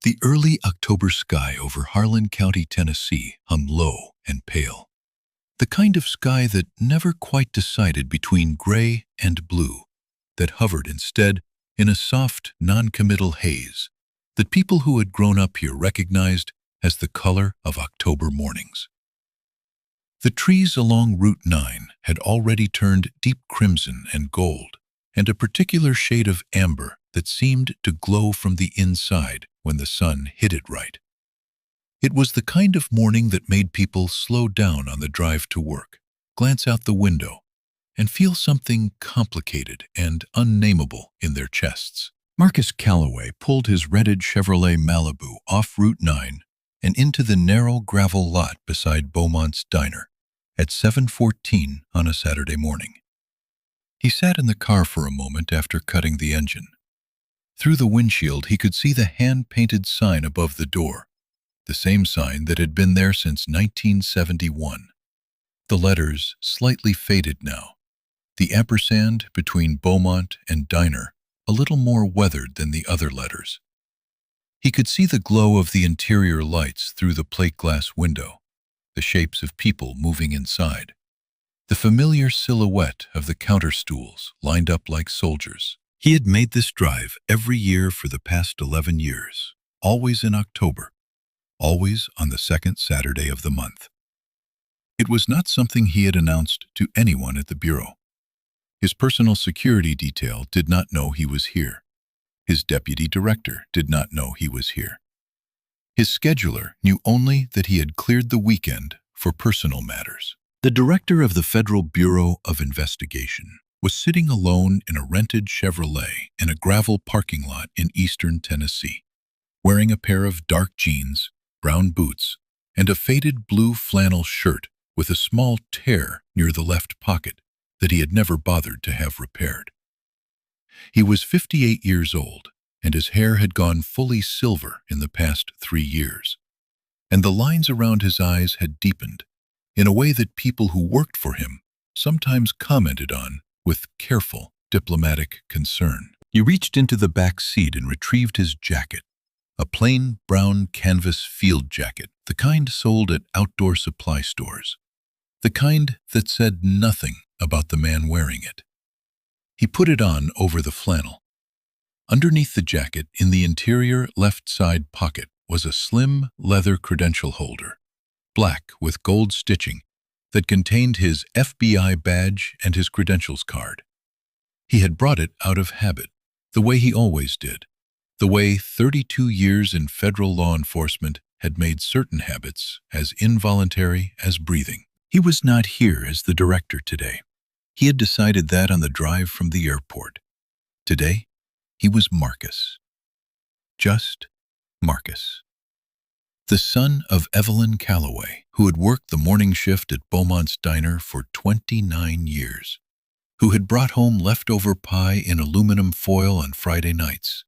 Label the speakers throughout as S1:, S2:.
S1: The early October sky over Harlan County, Tennessee, hung low and pale. The kind of sky that never quite decided between gray and blue, that hovered instead in a soft, non-committal haze that people who had grown up here recognized as the color of October mornings. The trees along Route 9 had already turned deep crimson and gold, and a particular shade of amber that seemed to glow from the inside when the sun hit it right. It was the kind of morning that made people slow down on the drive to work, glance out the window, and feel something complicated and unnameable in their chests. Marcus Calloway pulled his rented Chevrolet Malibu off Route 9 and into the narrow gravel lot beside Beaumont's Diner at 7:14 on a Saturday morning. He sat in the car for a moment after cutting the engine. Through the windshield, he could see the hand-painted sign above the door, the same sign that had been there since 1971. The letters slightly faded now, the ampersand between Beaumont and Diner a little more weathered than the other letters. He could see the glow of the interior lights through the plate glass window, the shapes of people moving inside, the familiar silhouette of the counter stools lined up like soldiers. He had made this drive every year for the past 11 years, always in October, always on the second Saturday of the month. It was not something he had announced to anyone at the Bureau. His personal security detail did not know he was here. His deputy director did not know he was here. His scheduler knew only that he had cleared the weekend for personal matters. The director of the Federal Bureau of Investigation was sitting alone in a rented Chevrolet in a gravel parking lot in eastern Tennessee, wearing a pair of dark jeans, brown boots, and a faded blue flannel shirt with a small tear near the left pocket that he had never bothered to have repaired. He was 58 years old, and his hair had gone fully silver in the past 3 years, and the lines around his eyes had deepened in a way that people who worked for him sometimes commented on with careful, diplomatic concern. He reached into the back seat and retrieved his jacket, a plain brown canvas field jacket, the kind sold at outdoor supply stores, the kind that said nothing about the man wearing it. He put it on over the flannel. Underneath the jacket, in the interior left side pocket, was a slim leather credential holder, black with gold stitching, that contained his FBI badge and his credentials card. He had brought it out of habit, the way he always did, the way 32 years in federal law enforcement had made certain habits as involuntary as breathing. He was not here as the director today. He had decided that on the drive from the airport. Today, he was Marcus. Just Marcus. The son of Evelyn Calloway, who had worked the morning shift at Beaumont's Diner for 29 years, who had brought home leftover pie in aluminum foil on Friday nights,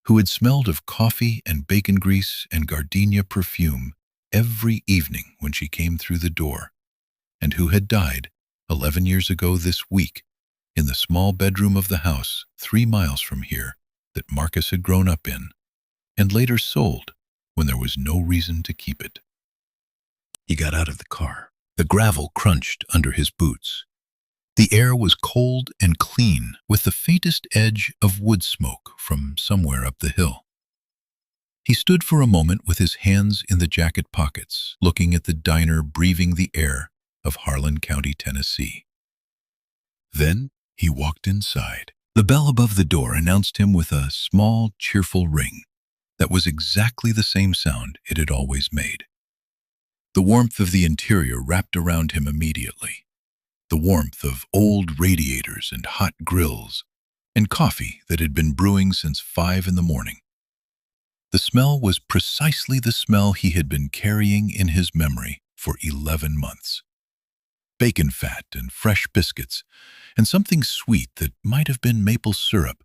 S1: who had smelled of coffee and bacon grease and gardenia perfume every evening when she came through the door, and who had died 11 years ago this week in the small bedroom of the house 3 miles from here that Marcus had grown up in, and later sold when there was no reason to keep it. He got out of the car. The gravel crunched under his boots. The air was cold and clean, with the faintest edge of wood smoke from somewhere up the hill. He stood for a moment with his hands in the jacket pockets, looking at the diner, breathing the air of Harlan County, Tennessee. Then he walked inside. The bell above the door announced him with a small, cheerful ring that was exactly the same sound it had always made. The warmth of the interior wrapped around him immediately. The warmth of old radiators and hot grills and coffee that had been brewing since 5 in the morning. The smell was precisely the smell he had been carrying in his memory for 11 months. Bacon fat and fresh biscuits, and something sweet that might have been maple syrup,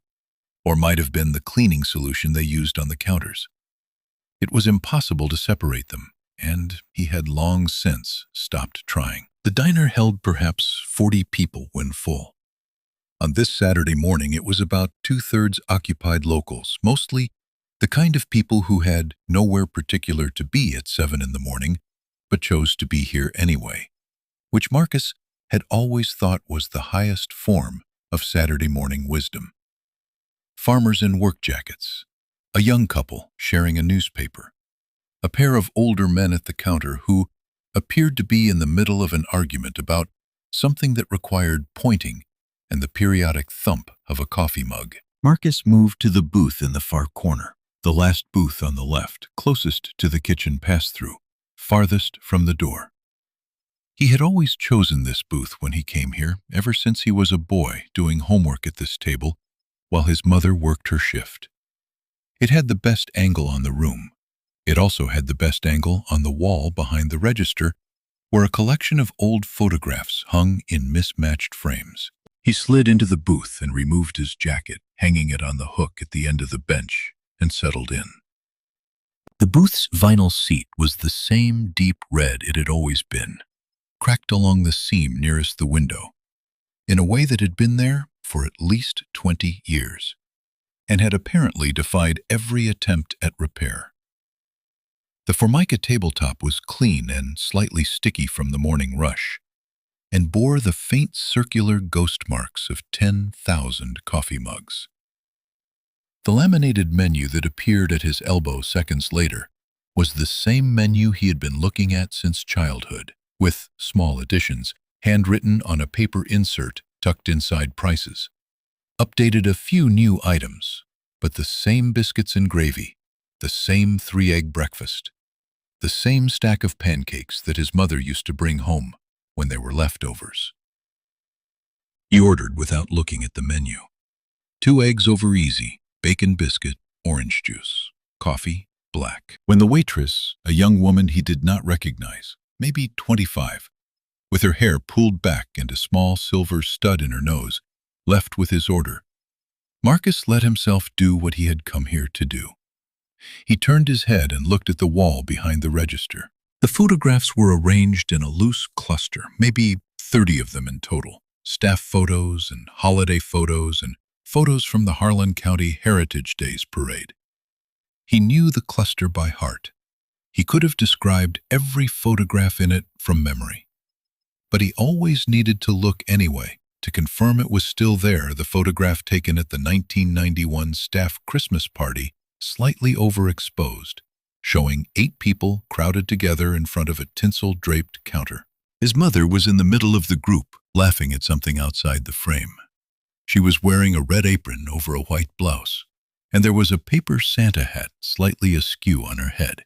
S1: or might have been the cleaning solution they used on the counters. It was impossible to separate them, and he had long since stopped trying. The diner held perhaps 40 people when full. On this Saturday morning, it was about 2/3 occupied locals, mostly The kind of people who had nowhere particular to be at 7 in the morning, but chose to be here anyway, which Marcus had always thought was the highest form of Saturday morning wisdom. Farmers in work jackets, a young couple sharing a newspaper, a pair of older men at the counter who appeared to be in the middle of an argument about something that required pointing and the periodic thump of a coffee mug. Marcus moved to the booth in the far corner, the last booth on the left, closest to the kitchen pass-through, farthest from the door. He had always chosen this booth when he came here, ever since he was a boy doing homework at this table while his mother worked her shift. It had the best angle on the room. It also had the best angle on the wall behind the register, where a collection of old photographs hung in mismatched frames. He slid into the booth and removed his jacket, hanging it on the hook at the end of the bench, and settled in. The booth's vinyl seat was the same deep red it had always been, cracked along the seam nearest the window, in a way that had been there for at least 20 years, and had apparently defied every attempt at repair. The Formica tabletop was clean and slightly sticky from the morning rush, and bore the faint circular ghost marks of 10,000 coffee mugs. The laminated menu that appeared at his elbow seconds later was the same menu he had been looking at since childhood, with small additions, handwritten on a paper insert tucked inside prices. Updated a few new items, but the same biscuits and gravy, the same 3-egg breakfast, the same stack of pancakes that his mother used to bring home when they were leftovers. He ordered without looking at the menu. 2 eggs over easy, bacon biscuit, orange juice, coffee, black. When the waitress, a young woman he did not recognize, maybe 25, with her hair pulled back and a small silver stud in her nose, left with his order, Marcus let himself do what he had come here to do. He turned his head and looked at the wall behind the register. The photographs were arranged in a loose cluster, maybe 30 of them in total. Staff photos and holiday photos and photos from the Harlan County Heritage Days parade. He knew the cluster by heart. He could have described every photograph in it from memory. But he always needed to look anyway to confirm it was still there, the photograph taken at the 1991 staff Christmas party, slightly overexposed, showing 8 people crowded together in front of a tinsel-draped counter. His mother was in the middle of the group, laughing at something outside the frame. She was wearing a red apron over a white blouse, and there was a paper Santa hat slightly askew on her head.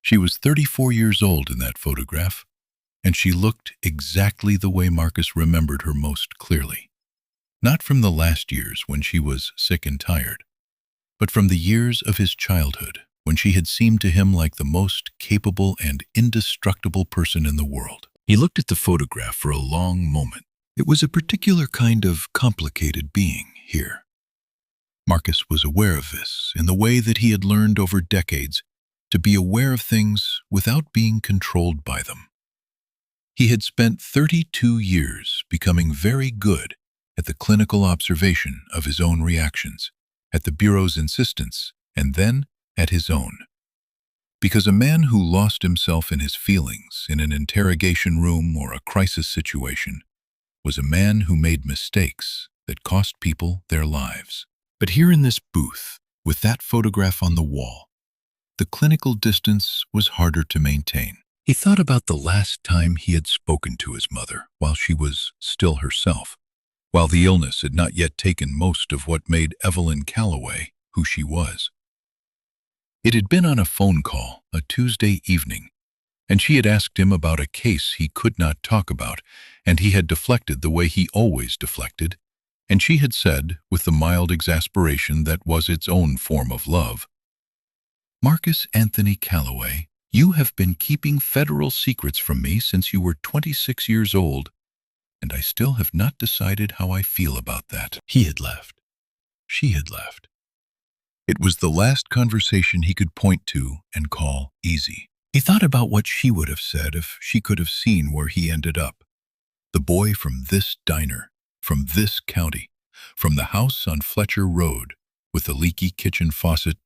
S1: She was 34 years old in that photograph, and she looked exactly the way Marcus remembered her most clearly. Not from the last years when she was sick and tired, but from the years of his childhood when she had seemed to him like the most capable and indestructible person in the world. He looked at the photograph for a long moment. It was a particular kind of complicated being here. Marcus was aware of this in the way that he had learned over decades to be aware of things without being controlled by them. He had spent 32 years becoming very good at the clinical observation of his own reactions, at the Bureau's insistence, and then at his own. Because a man who lost himself in his feelings in an interrogation room or a crisis situation was a man who made mistakes that cost people their lives. But here in this booth, with that photograph on the wall, the clinical distance was harder to maintain. He thought about the last time he had spoken to his mother while she was still herself, while the illness had not yet taken most of what made Evelyn Calloway who she was. It had been on a phone call, a Tuesday evening, and she had asked him about a case he could not talk about, and he had deflected the way he always deflected, and she had said, with the mild exasperation that was its own form of love, "Marcus Anthony Calloway, you have been keeping federal secrets from me since you were 26 years old, and I still have not decided how I feel about that." He had left. She had left. It was the last conversation he could point to and call easy. He thought about what she would have said if she could have seen where he ended up. The boy from this diner, from this county, from the house on Fletcher Road, with the leaky kitchen faucet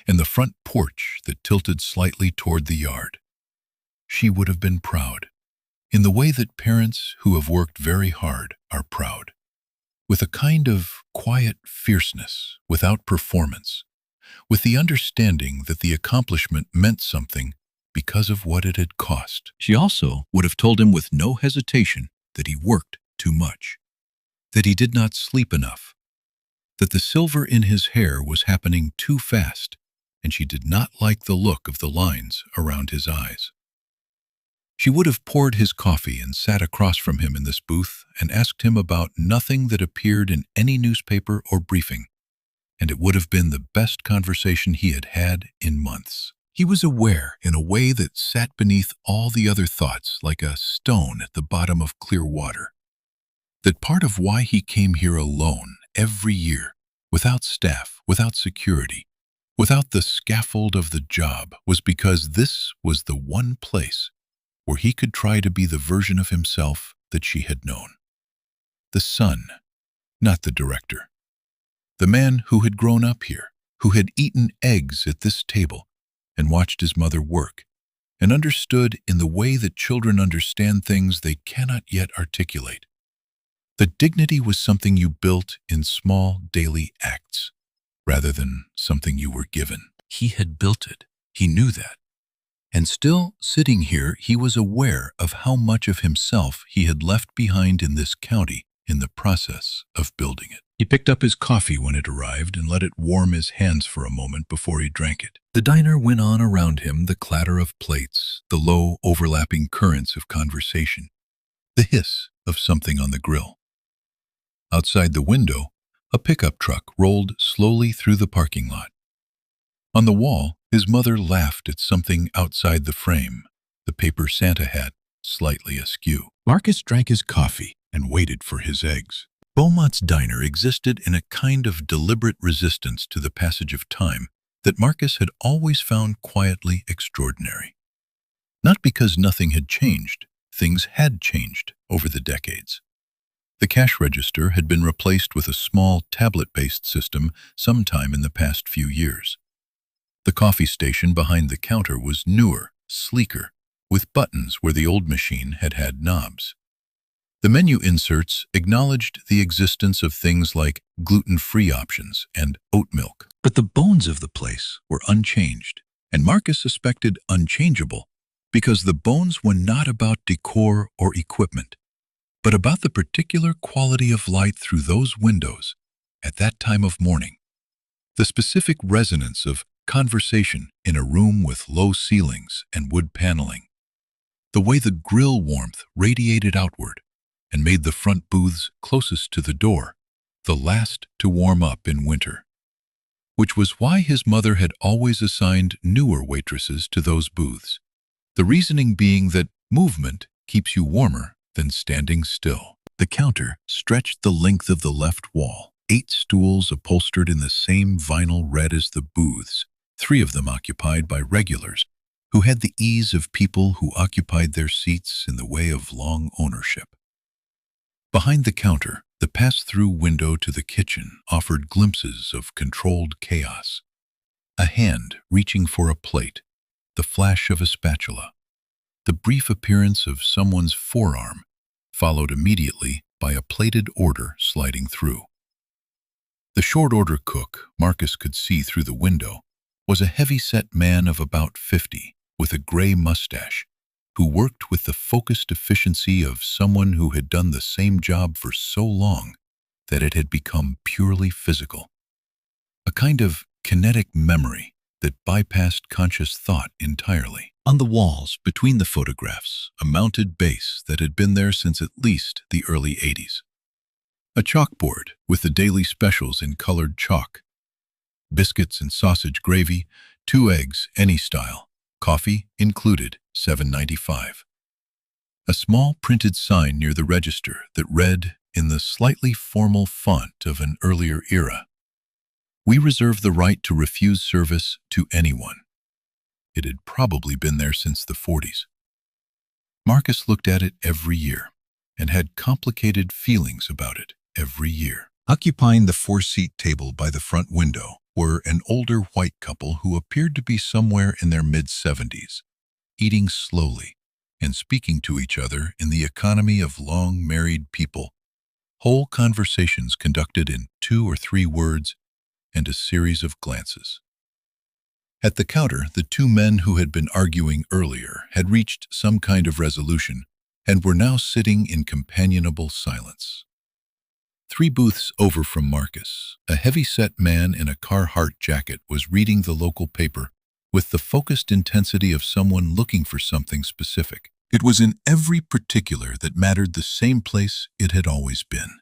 S1: and the front porch that tilted slightly toward the yard. She would have been proud, in the way that parents who have worked very hard are proud, with a kind of quiet fierceness without performance, with the understanding that the accomplishment meant something because of what it had cost. She also would have told him with no hesitation that he worked too much, that he did not sleep enough, that the silver in his hair was happening too fast, and she did not like the look of the lines around his eyes. She would have poured his coffee and sat across from him in this booth and asked him about nothing that appeared in any newspaper or briefing, and it would have been the best conversation he had had in months. He was aware in a way that sat beneath all the other thoughts like a stone at the bottom of clear water, that part of why he came here alone every year, without staff, without security, without the scaffold of the job, was because this was the one place where he could try to be the version of himself that she had known. The son, not the director. The man who had grown up here, who had eaten eggs at this table and watched his mother work, and understood in the way that children understand things they cannot yet articulate. That dignity was something you built in small daily acts, rather than something you were given. He had built it. He knew that. And still, sitting here, he was aware of how much of himself he had left behind in this county in the process of building it. He picked up his coffee when it arrived and let it warm his hands for a moment before he drank it. The diner went on around him, the clatter of plates, the low, overlapping currents of conversation, the hiss of something on the grill. Outside the window, a pickup truck rolled slowly through the parking lot. On the wall, his mother laughed at something outside the frame, the paper Santa hat, slightly askew. Marcus drank his coffee and waited for his eggs. Beaumont's diner existed in a kind of deliberate resistance to the passage of time that Marcus had always found quietly extraordinary. Not because nothing had changed, things had changed over the decades. The cash register had been replaced with a small tablet-based system sometime in the past few years. The coffee station behind the counter was newer, sleeker, with buttons where the old machine had had knobs. The menu inserts acknowledged the existence of things like gluten-free options and oat milk. But the bones of the place were unchanged, and Marcus suspected unchangeable because the bones were not about decor or equipment, but about the particular quality of light through those windows at that time of morning, the specific resonance of conversation in a room with low ceilings and wood paneling, the way the grill warmth radiated outward and made the front booths closest to the door the last to warm up in winter, which was why his mother had always assigned newer waitresses to those booths, the reasoning being that movement keeps you warmer than standing still. The counter stretched the length of the left wall, 8 stools upholstered in the same vinyl red as the booths, 3 of them occupied by regulars who had the ease of people who occupied their seats in the way of long ownership. Behind the counter, the pass-through window to the kitchen offered glimpses of controlled chaos. A hand reaching for a plate, the flash of a spatula, the brief appearance of someone's forearm, followed immediately by a plated order sliding through. The short-order cook, Marcus could see through the window, was a heavy-set man of about 50, with a gray mustache, who worked with the focused efficiency of someone who had done the same job for so long that it had become purely physical. A kind of kinetic memory that bypassed conscious thought entirely. On the walls, between the photographs, a mounted base that had been there since at least the early 80s. A chalkboard with the daily specials in colored chalk. Biscuits and sausage gravy, 2 eggs, any style. Coffee included, $7.95. A small printed sign near the register that read in the slightly formal font of an earlier era, "We reserve the right to refuse service to anyone." It had probably been there since the 40s. Marcus looked at it every year and had complicated feelings about it every year. Occupying the four-seat table by the front window were an older white couple who appeared to be somewhere in their mid-70s, eating slowly and speaking to each other in the economy of long married people, whole conversations conducted in 2 or 3 words and a series of glances. At the counter, the 2 men who had been arguing earlier had reached some kind of resolution and were now sitting in companionable silence. 3 booths over from Marcus, a heavy-set man in a Carhartt jacket was reading the local paper with the focused intensity of someone looking for something specific. It was in every particular that mattered the same place it had always been.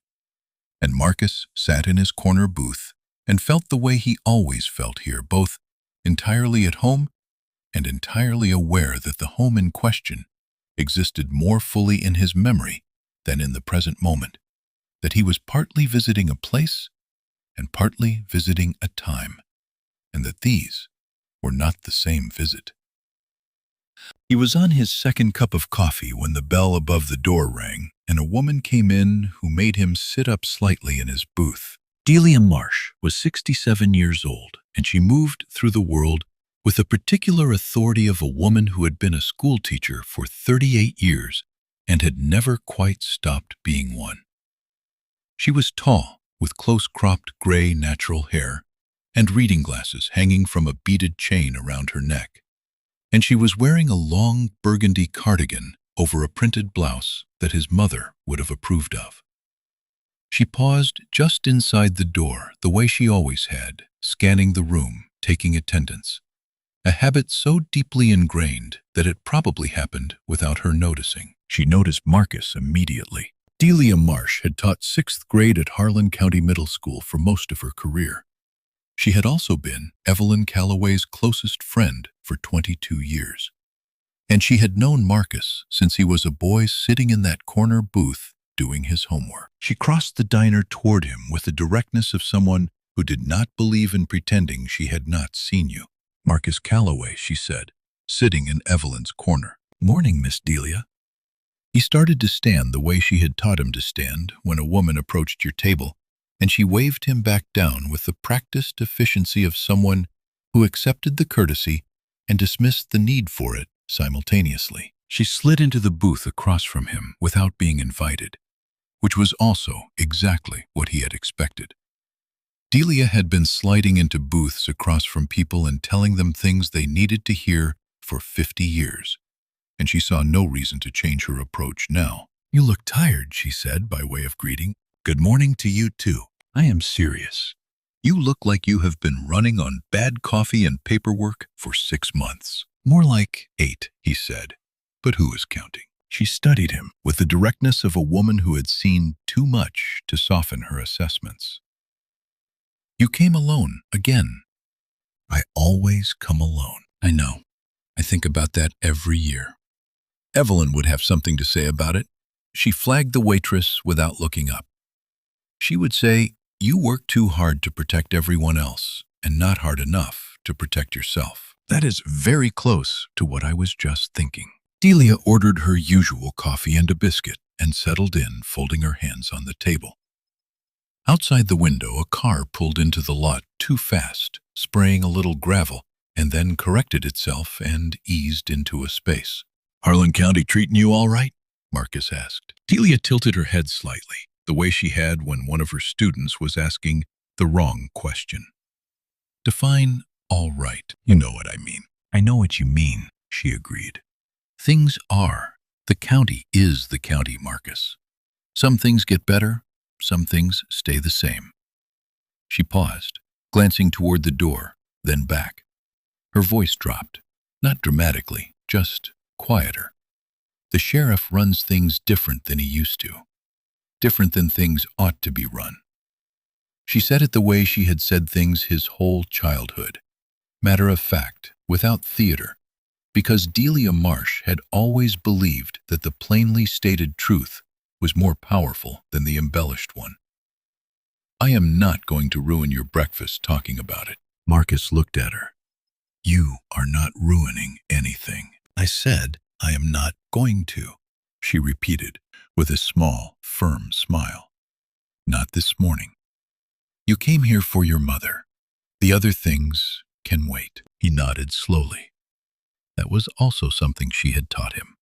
S1: And Marcus sat in his corner booth and felt the way he always felt here, both entirely at home and entirely aware that the home in question existed more fully in his memory than in the present moment, that he was partly visiting a place and partly visiting a time, and that these were not the same visit. He was on his second cup of coffee when the bell above the door rang, and a woman came in who made him sit up slightly in his booth. Delia Marsh was 67 years old, and she moved through the world with the particular authority of a woman who had been a school teacher for 38 years and had never quite stopped being one. She was tall, with close-cropped gray natural hair and reading glasses hanging from a beaded chain around her neck, and she was wearing a long burgundy cardigan over a printed blouse that his mother would have approved of. She paused just inside the door, the way she always had, scanning the room, taking attendance, a habit so deeply ingrained that it probably happened without her noticing. She noticed Marcus immediately. Delia Marsh had taught 6th grade at Harlan County Middle School for most of her career. She had also been Evelyn Calloway's closest friend for 22 years. And she had known Marcus since he was a boy sitting in that corner booth doing his homework. She crossed the diner toward him with the directness of someone who did not believe in pretending she had not seen you. "Marcus Calloway," she said, sitting in Evelyn's corner. "Morning, Miss Delia." He started to stand the way she had taught him to stand when a woman approached your table, and she waved him back down with the practiced efficiency of someone who accepted the courtesy and dismissed the need for it simultaneously. She slid into the booth across from him without being invited, which was also exactly what he had expected. Delia had been sliding into booths across from people and telling them things they needed to hear for 50 years, and she saw no reason to change her approach now. "You look tired," she said by way of greeting. "Good morning to you too. I am serious. You look like you have been running on bad coffee and paperwork for 6 months. More like 8, he said. But who is counting? She studied him with the directness of a woman who had seen too much to soften her assessments. You came alone again. I always come alone. I know. I think about that every year. Evelyn would have something to say about it. She flagged the waitress without looking up. She would say, "You work too hard to protect everyone else, and not hard enough to protect yourself." That is very close to what I was just thinking. Delia ordered her usual coffee and a biscuit and settled in, folding her hands on the table. Outside the window, a car pulled into the lot too fast, spraying a little gravel, and then corrected itself and eased into a space. "Harlan County treating you all right?" Marcus asked. Delia tilted her head slightly, the way she had when one of her students was asking the wrong question. "Define all right." "You know what I mean." "I know what you mean," she agreed. "Things are. The county is the county, Marcus. Some things get better, some things stay the same." She paused, glancing toward the door, then back. Her voice dropped, not dramatically, just quieter. "The sheriff runs things different than he used to. Different than things ought to be run." She said it the way she had said things his whole childhood, matter of fact, without theater, because Delia Marsh had always believed that the plainly stated truth was more powerful than the embellished one. "I am not going to ruin your breakfast talking about it." Marcus looked at her. "You are not ruining anything." "I said I am not going to," she repeated with a small, firm smile. "Not this morning." You came here for your mother. The other things can wait. He nodded slowly. That was also something she had taught him.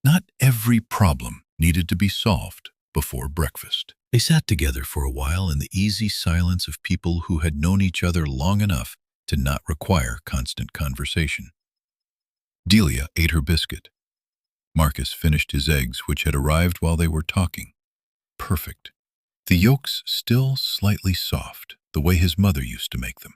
S1: Not every problem needed to be solved before breakfast. They sat together for a while in the easy silence of people who had known each other long enough to not require constant conversation. Delia ate her biscuit. Marcus finished his eggs, which had arrived while they were talking. Perfect. The yolks still slightly soft, the way his mother used to make them.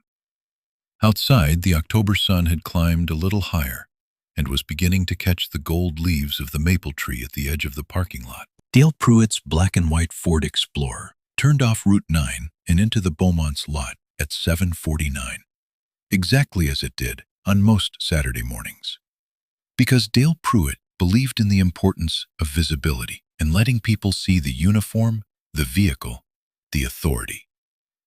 S1: Outside, the October sun had climbed a little higher and was beginning to catch the gold leaves of the maple tree at the edge of the parking lot. Dale Pruitt's black and white Ford Explorer turned off Route 9 and into the Beaumont's lot at 7:49, exactly as it did on most Saturday mornings. Because Dale Pruitt believed in the importance of visibility and letting people see the uniform, the vehicle, the authority.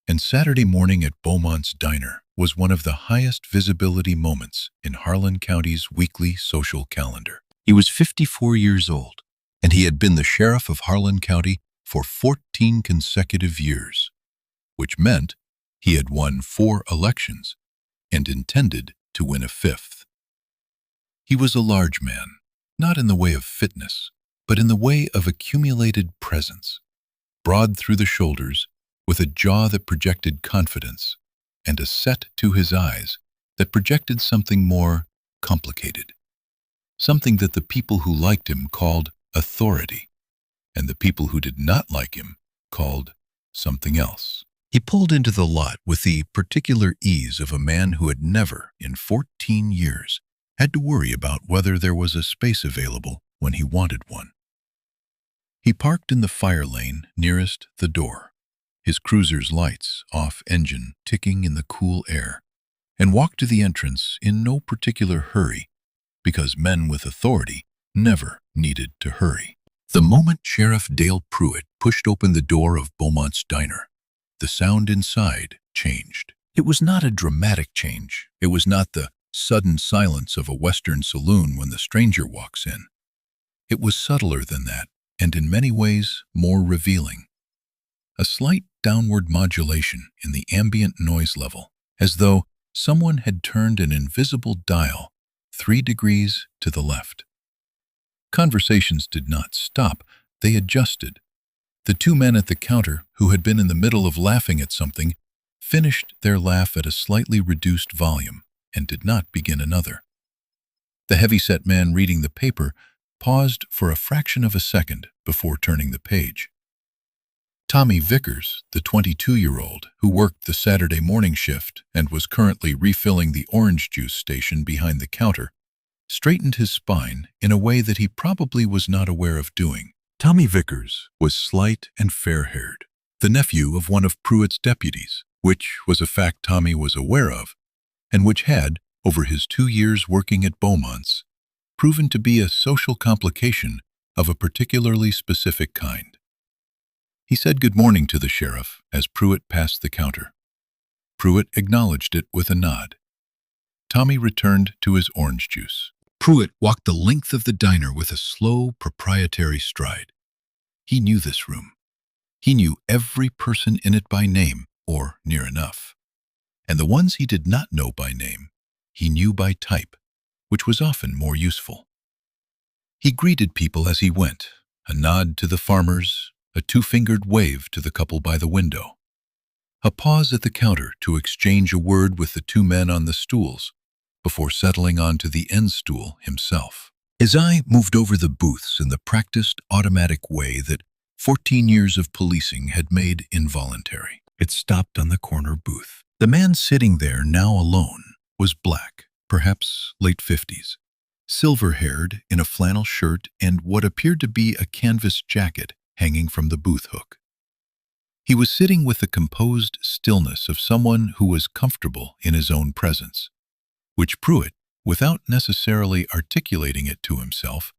S1: And Saturday morning at Beaumont's Diner was one of the highest visibility moments in Harlan County's weekly social calendar. He was 54 years old, and he had been the sheriff of Harlan County for 14 consecutive years, which meant he had won 4 elections and intended to win a 5th. He was a large man, not in the way of fitness, but in the way of accumulated presence, broad through the shoulders, with a jaw that projected confidence, and a set to his eyes that projected something more complicated, something that the people who liked him called authority, and the people who did not like him called something else. He pulled into the lot with the particular ease of a man who had never, in 14 years, had to worry about whether there was a space available when he wanted one. He parked in the fire lane nearest the door, his cruiser's lights off engine ticking in the cool air, and walked to the entrance in no particular hurry, because men with authority never needed to hurry. The moment Sheriff Dale Pruitt pushed open the door of Beaumont's Diner, the sound inside changed. It was not a dramatic change. It was not the sudden silence of a Western saloon when the stranger walks in. It was subtler than that, and in many ways more revealing. A slight downward modulation in the ambient noise level, as though someone had turned an invisible dial 3 degrees to the left. Conversations did not stop, they adjusted. The 2 men at the counter, who had been in the middle of laughing at something, finished their laugh at a slightly reduced volume and did not begin another. The heavy-set man reading the paper paused for a fraction of a second before turning the page. Tommy Vickers, the 22-year-old who worked the Saturday morning shift and was currently refilling the orange juice station behind the counter, straightened his spine in a way that he probably was not aware of doing. Tommy Vickers was slight and fair-haired, the nephew of one of Pruitt's deputies, which was a fact Tommy was aware of, and which had, over his 2 years working at Beaumont's, proven to be a social complication of a particularly specific kind. He said good morning to the sheriff as Pruitt passed the counter. Pruitt acknowledged it with a nod. Tommy returned to his orange juice. Pruitt walked the length of the diner with a slow, proprietary stride. He knew this room. He knew every person in it by name, or near enough. And the ones he did not know by name, he knew by type, which was often more useful. He greeted people as he went, a nod to the farmers, a 2-fingered wave to the couple by the window, a pause at the counter to exchange a word with the 2 men on the stools, before settling onto the end stool himself. His eye moved over the booths in the practiced, automatic way that 14 years of policing had made involuntary. It stopped on the corner booth. The man sitting there, now alone, was black, perhaps late 50s, silver-haired in a flannel shirt and what appeared to be a canvas jacket hanging from the booth hook. He was sitting with the composed stillness of someone who was comfortable in his own presence, which Pruitt, without necessarily articulating it to himself,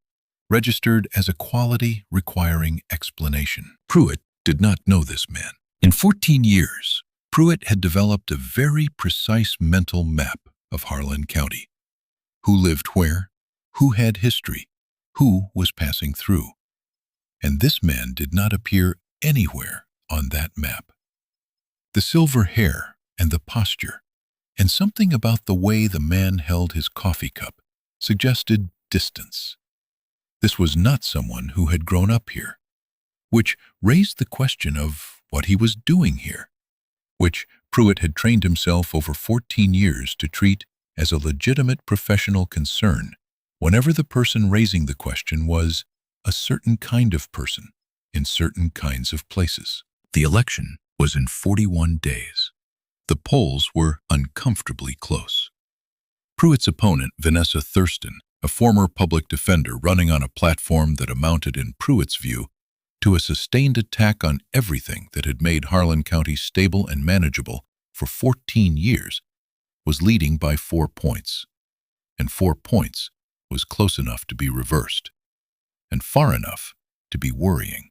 S1: registered as a quality requiring explanation. Pruitt did not know this man. In 14 years, Pruitt had developed a very precise mental map of Harlan County. Who lived where, who had history, who was passing through. And this man did not appear anywhere on that map. The silver hair and the posture, and something about the way the man held his coffee cup suggested distance. This was not someone who had grown up here, which raised the question of what he was doing here, which Pruitt had trained himself over 14 years to treat as a legitimate professional concern whenever the person raising the question was a certain kind of person in certain kinds of places. The election was in 41 days. The polls were uncomfortably close. Pruitt's opponent, Vanessa Thurston, a former public defender running on a platform that amounted, in Pruitt's view, to a sustained attack on everything that had made Harlan County stable and manageable for 14 years, was leading by 4 points. And 4 points was close enough to be reversed, and far enough to be worrying.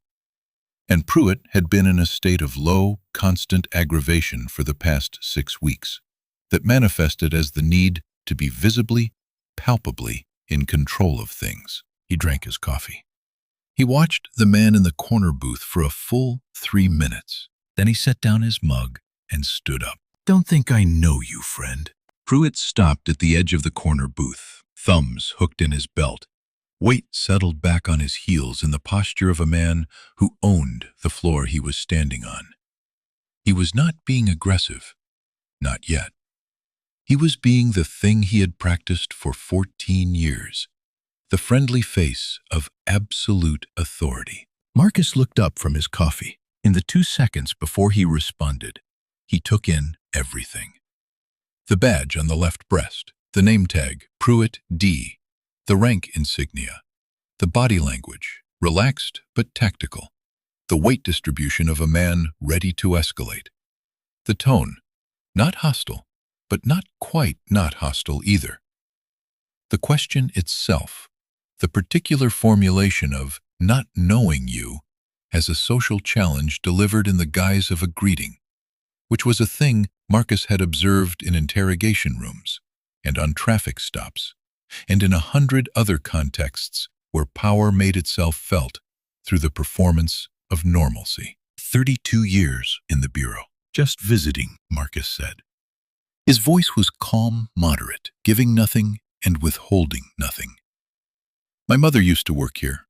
S1: And Pruitt had been in a state of low, constant aggravation for the past 6 weeks that manifested as the need to be visibly, palpably in control of things. He drank his coffee. He watched the man in the corner booth for a full 3 minutes. Then he set down his mug and stood up. "Don't think I know you, friend." Pruitt stopped at the edge of the corner booth, thumbs hooked in his belt. Weight settled back on his heels in the posture of a man who owned the floor he was standing on. He was not being aggressive. Not yet. He was being the thing he had practiced for 14 years. The friendly face of absolute authority. Marcus looked up from his coffee. In the 2 seconds before he responded, he took in everything. The badge on the left breast, the name tag, Pruitt D., the rank insignia, the body language, relaxed but tactical, the weight distribution of a man ready to escalate. The tone, not hostile, but not quite not hostile either. The question itself, the particular formulation of not knowing you as a social challenge delivered in the guise of a greeting, which was a thing Marcus had observed in interrogation rooms and on traffic stops, and in 100 other contexts where power made itself felt through the performance of normalcy. 32 years in the Bureau. Just visiting, Marcus said. His voice was calm, moderate, giving nothing and withholding nothing. My mother used to work here.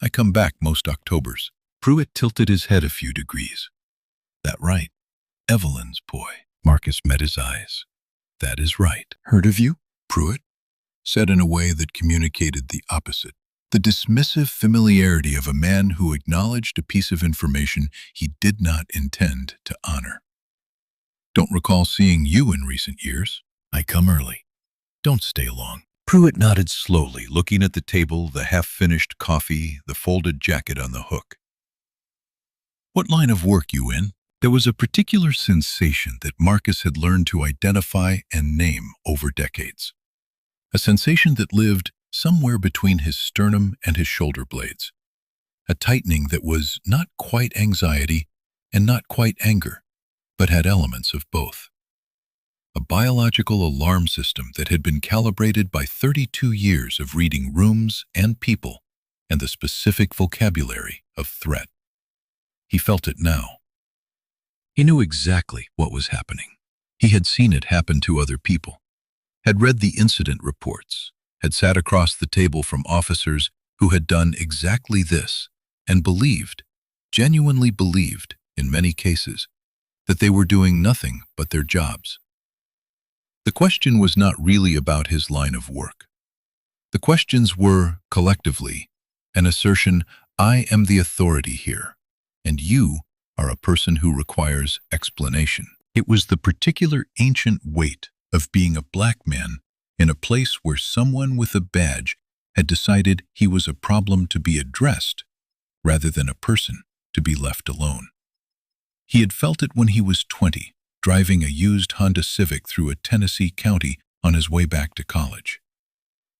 S1: I come back most Octobers. Pruitt tilted his head a few degrees. That right? Evelyn's boy. Marcus met his eyes. That is right. Heard of you? Pruitt said in a way that communicated the opposite. The dismissive familiarity of a man who acknowledged a piece of information he did not intend to honor. Don't recall seeing you in recent years. I come early. Don't stay long. Pruitt nodded slowly, looking at the table, the half-finished coffee, the folded jacket on the hook. What line of work you in? There was a particular sensation that Marcus had learned to identify and name over decades. A sensation that lived somewhere between his sternum and his shoulder blades. A tightening that was not quite anxiety and not quite anger, but had elements of both. A biological alarm system that had been calibrated by 32 years of reading rooms and people and the specific vocabulary of threat. He felt it now. He knew exactly what was happening. He had seen it happen to other people, had read the incident reports, had sat across the table from officers who had done exactly this and believed, genuinely believed, in many cases, that they were doing nothing but their jobs. The question was not really about his line of work. The questions were, collectively, an assertion, I am the authority here, and you are a person who requires explanation. It was the particular ancient weight of being a black man in a place where someone with a badge had decided he was a problem to be addressed rather than a person to be left alone. He had felt it when he was 20, driving a used Honda Civic through a Tennessee county on his way back to college.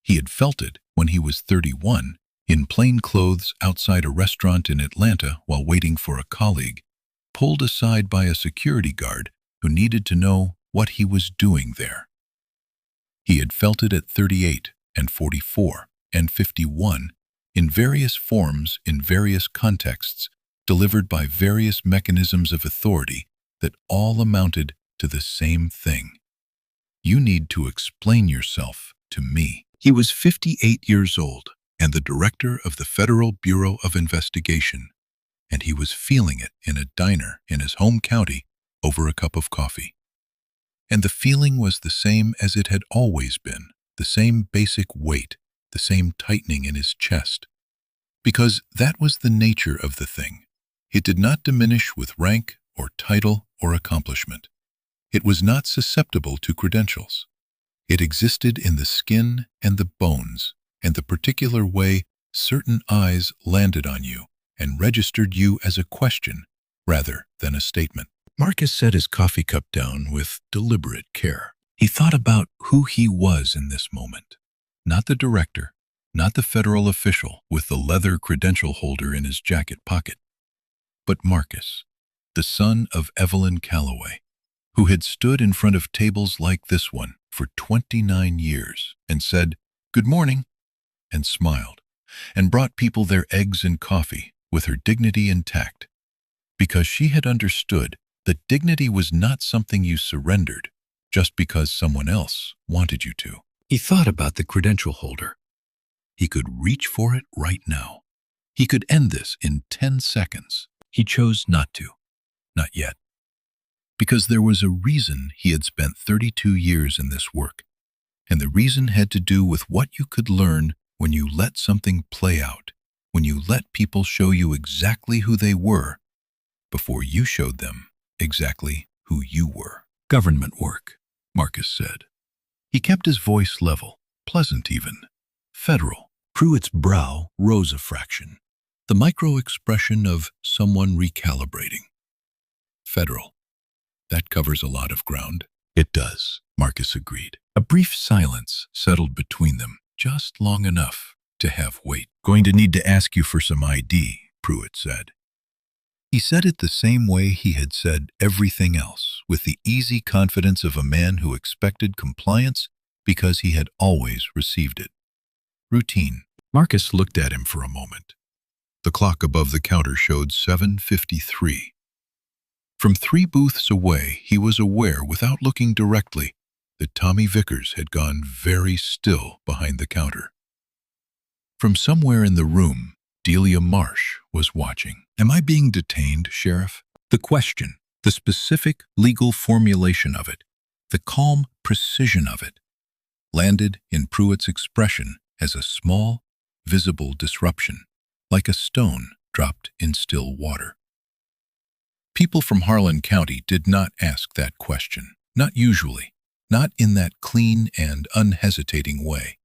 S1: He had felt it when he was 31, in plain clothes outside a restaurant in Atlanta while waiting for a colleague, pulled aside by a security guard who needed to know what he was doing there. He had felt it at 38 and 44 and 51 in various forms in various contexts, delivered by various mechanisms of authority that all amounted to the same thing. You need to explain yourself to me. He was 58 years old and the director of the Federal Bureau of Investigation, and he was feeling it in a diner in his home county over a cup of coffee. And the feeling was the same as it had always been, the same basic weight, the same tightening in his chest. Because that was the nature of the thing. It did not diminish with rank or title or accomplishment. It was not susceptible to credentials. It existed in the skin and the bones, and the particular way certain eyes landed on you and registered you as a question rather than a statement. Marcus set his coffee cup down with deliberate care. He thought about who he was in this moment. Not the director, not the federal official with the leather credential holder in his jacket pocket, but Marcus, the son of Evelyn Calloway, who had stood in front of tables like this one for 29 years and said, "Good morning," and smiled, and brought people their eggs and coffee with her dignity intact, because she had understood that dignity was not something you surrendered just because someone else wanted you to. He thought about the credential holder. He could reach for it right now. He could end this in 10 seconds. He chose not to. Not yet. Because there was a reason he had spent 32 years in this work, and the reason had to do with what you could learn when you let something play out, when you let people show you exactly who they were before you showed them exactly who you were. Government work, Marcus said. He kept his voice level, pleasant even. Federal. Pruitt's brow rose a fraction, the micro-expression of someone recalibrating. Federal. That covers a lot of ground. It does, Marcus agreed. A brief silence settled between them, just long enough to have weight. Going to need to ask you for some ID, Pruitt said. He said it the same way he had said everything else, with the easy confidence of a man who expected compliance because he had always received it. Routine. Marcus looked at him for a moment. The clock above the counter showed 7:53. From 3 booths away, he was aware, without looking directly, that Tommy Vickers had gone very still behind the counter. From somewhere in the room, Delia Marsh was watching. "Am I being detained, Sheriff?" The question, the specific legal formulation of it, the calm precision of it, landed in Pruitt's expression as a small, visible disruption, like a stone dropped in still water. People from Harlan County did not ask that question, not usually, not in that clean and unhesitating way.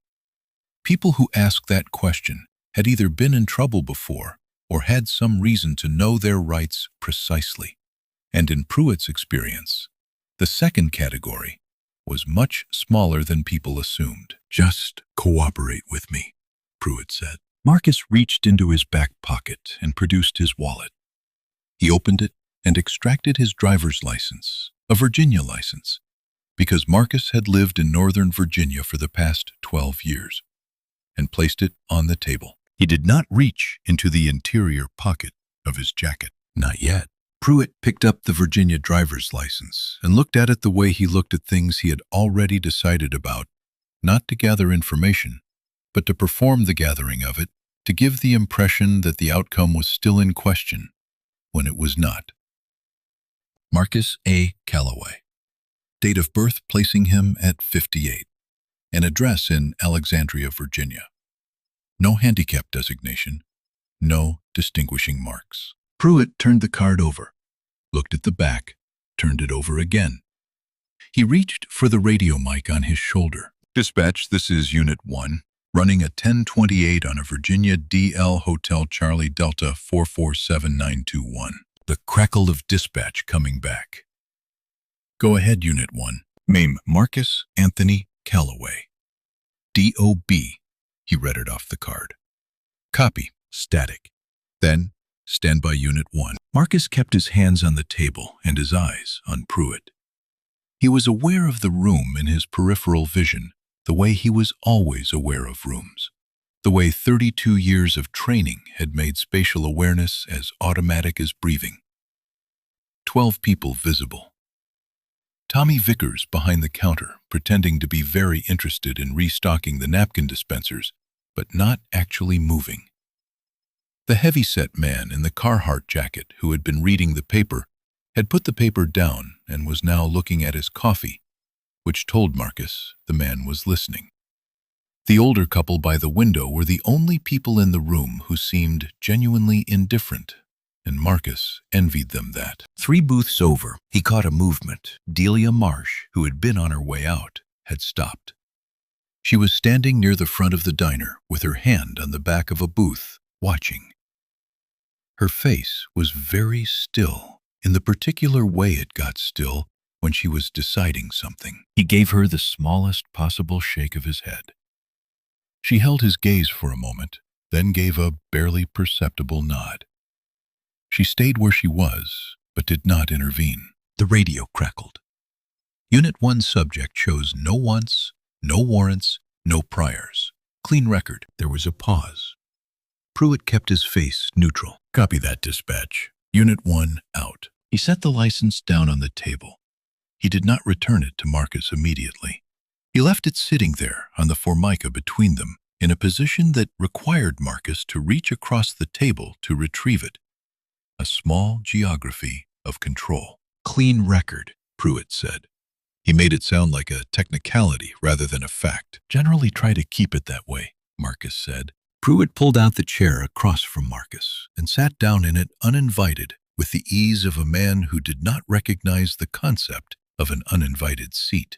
S1: People who asked that question had either been in trouble before or had some reason to know their rights precisely. And in Pruitt's experience, the second category was much smaller than people assumed. "Just cooperate with me," Pruitt said. Marcus reached into his back pocket and produced his wallet. He opened it and extracted his driver's license, a Virginia license, because Marcus had lived in Northern Virginia for the past 12 years, and placed it on the table. He did not reach into the interior pocket of his jacket. Not yet. Pruitt picked up the Virginia driver's license and looked at it the way he looked at things he had already decided about, not to gather information, but to perform the gathering of it, to give the impression that the outcome was still in question, when it was not. Marcus A. Calloway. Date of birth placing him at 58. An address in Alexandria, Virginia. No handicap designation. No distinguishing marks. Pruitt turned the card over, looked at the back, turned it over again. He reached for the radio mic on his shoulder. "Dispatch, this is Unit 1, running a 1028 on a Virginia DL Hotel Charlie Delta 447921. The crackle of dispatch coming back. "Go ahead, Unit 1. Name Marcus Anthony Calloway. D.O.B. He read it off the card. "Copy. Static." Then, stand by Unit 1. Marcus kept his hands on the table and his eyes on Pruitt. He was aware of the room in his peripheral vision, the way he was always aware of rooms, the way 32 years of training had made spatial awareness as automatic as breathing. 12 people visible. Tommy Vickers behind the counter, pretending to be very interested in restocking the napkin dispensers, but not actually moving. The heavy-set man in the Carhartt jacket who had been reading the paper had put the paper down and was now looking at his coffee, which told Marcus the man was listening. The older couple by the window were the only people in the room who seemed genuinely indifferent, and Marcus envied them that. 3 booths over, he caught a movement. Delia Marsh, who had been on her way out, had stopped. She was standing near the front of the diner with her hand on the back of a booth, watching. Her face was very still, in the particular way it got still when she was deciding something. He gave her the smallest possible shake of his head. She held his gaze for a moment, then gave a barely perceptible nod. She stayed where she was, but did not intervene. The radio crackled. Unit 1 subject shows no wants, no warrants, no priors. Clean record. There was a pause. Pruitt kept his face neutral. Copy that, dispatch. Unit 1 out. He set the license down on the table. He did not return it to Marcus immediately. He left it sitting there on the formica between them in a position that required Marcus to reach across the table to retrieve it. A small geography of control. Clean record, Pruitt said. He made it sound like a technicality rather than a fact. Generally try to keep it that way, Marcus said. Pruitt pulled out the chair across from Marcus and sat down in it uninvited with the ease of a man who did not recognize the concept of an uninvited seat.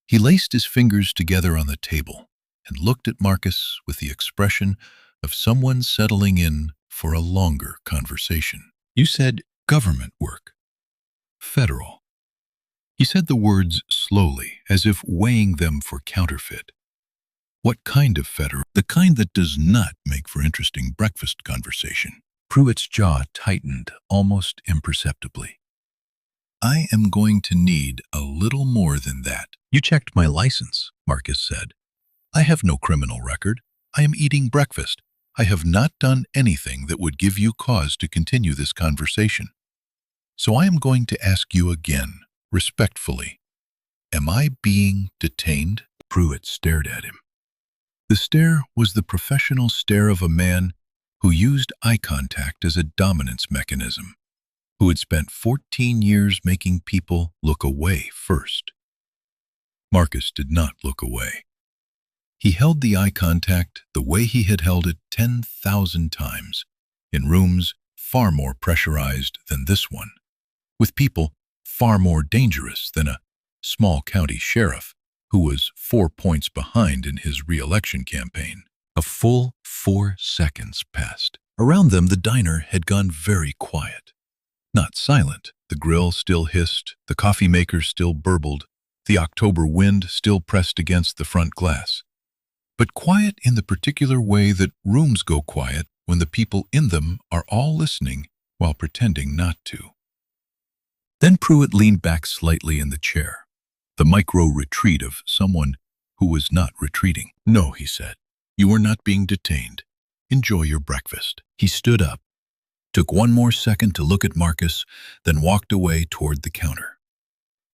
S1: He laced his fingers together on the table and looked at Marcus with the expression of someone settling in for a longer conversation. You said government work. Federal. He said the words slowly, as if weighing them for counterfeit. What kind of federal? The kind that does not make for interesting breakfast conversation. Pruitt's jaw tightened almost imperceptibly. I am going to need a little more than that. You checked my license, Marcus said. I have no criminal record. I am eating breakfast. I have not done anything that would give you cause to continue this conversation. So I am going to ask you again, respectfully. Am I being detained? Pruitt stared at him. The stare was the professional stare of a man who used eye contact as a dominance mechanism, who had spent 14 years making people look away first. Marcus did not look away. He held the eye contact the way he had held it 10,000 times, in rooms far more pressurized than this one, with people far more dangerous than a small county sheriff who was 4 points behind in his re-election campaign. A full 4 seconds passed. Around them, the diner had gone very quiet. Not silent. The grill still hissed, the coffee maker still burbled, the October wind still pressed against the front glass. But quiet in the particular way that rooms go quiet when the people in them are all listening while pretending not to. Then Pruitt leaned back slightly in the chair, the micro-retreat of someone who was not retreating. No, he said, you are not being detained. Enjoy your breakfast. He stood up, took one more second to look at Marcus, then walked away toward the counter.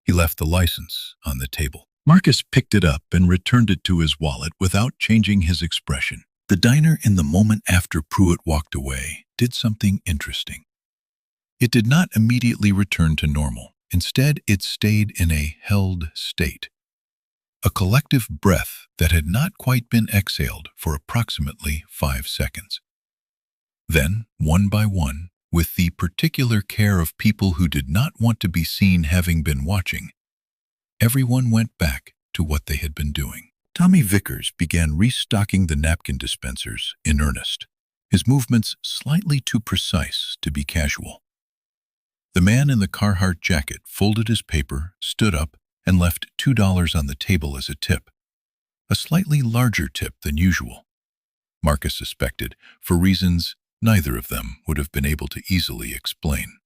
S1: He left the license on the table. Marcus picked it up and returned it to his wallet without changing his expression. The diner, in the moment after Pruitt walked away, did something interesting. It did not immediately return to normal. Instead, it stayed in a held state, a collective breath that had not quite been exhaled for approximately 5 seconds. Then, one by one, with the particular care of people who did not want to be seen having been watching, everyone went back to what they had been doing. Tommy Vickers began restocking the napkin dispensers in earnest, his movements slightly too precise to be casual. The man in the Carhartt jacket folded his paper, stood up, and left $2 on the table as a tip, a slightly larger tip than usual. Marcus suspected, for reasons neither of them would have been able to easily explain.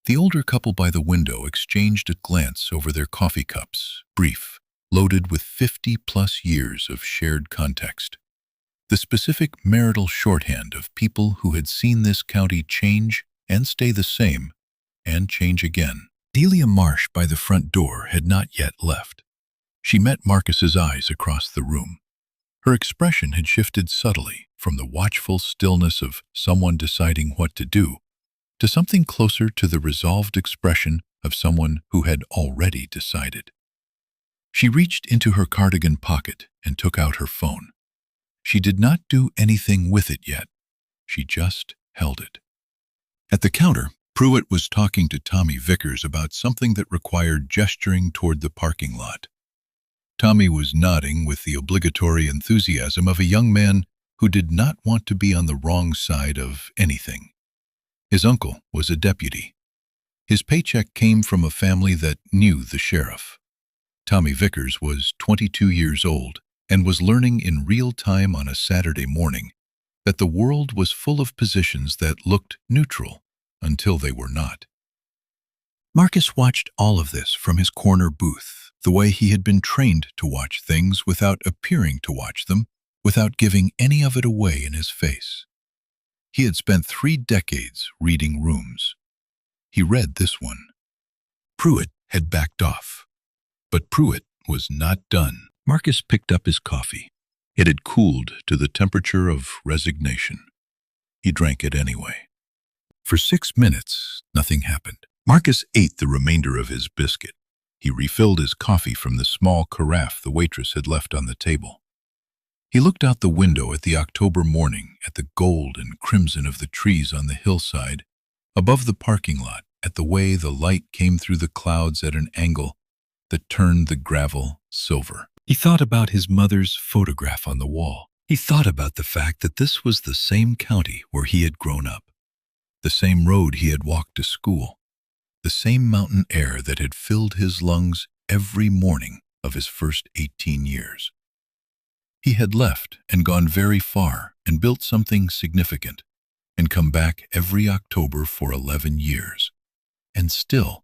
S1: The older couple by the window exchanged a glance over their coffee cups, brief, loaded with 50-plus years of shared context. The specific marital shorthand of people who had seen this county change and stay the same and change again. Delia Marsh by the front door had not yet left. She met Marcus's eyes across the room. Her expression had shifted subtly from the watchful stillness of someone deciding what to do to something closer to the resolved expression of someone who had already decided. She reached into her cardigan pocket and took out her phone. She did not do anything with it yet. She just held it. At the counter, Pruitt was talking to Tommy Vickers about something that required gesturing toward the parking lot. Tommy was nodding with the obligatory enthusiasm of a young man who did not want to be on the wrong side of anything. His uncle was a deputy. His paycheck came from a family that knew the sheriff. Tommy Vickers was 22 years old and was learning in real time on a Saturday morning that the world was full of positions that looked neutral until they were not. Marcus watched all of this from his corner booth, the way he had been trained to watch things without appearing to watch them, without giving any of it away in his face. He had spent 3 decades reading rooms. He read this one. Pruitt had backed off. But Pruitt was not done. Marcus picked up his coffee. It had cooled to the temperature of resignation. He drank it anyway. For 6 minutes, nothing happened. Marcus ate the remainder of his biscuit. He refilled his coffee from the small carafe the waitress had left on the table. He looked out the window at the October morning, at the gold and crimson of the trees on the hillside, above the parking lot, at the way the light came through the clouds at an angle that turned the gravel silver. He thought about his mother's photograph on the wall. He thought about the fact that this was the same county where he had grown up, the same road he had walked to school, the same mountain air that had filled his lungs every morning of his first 18 years. He had left and gone very far and built something significant and come back every October for 11 years. And still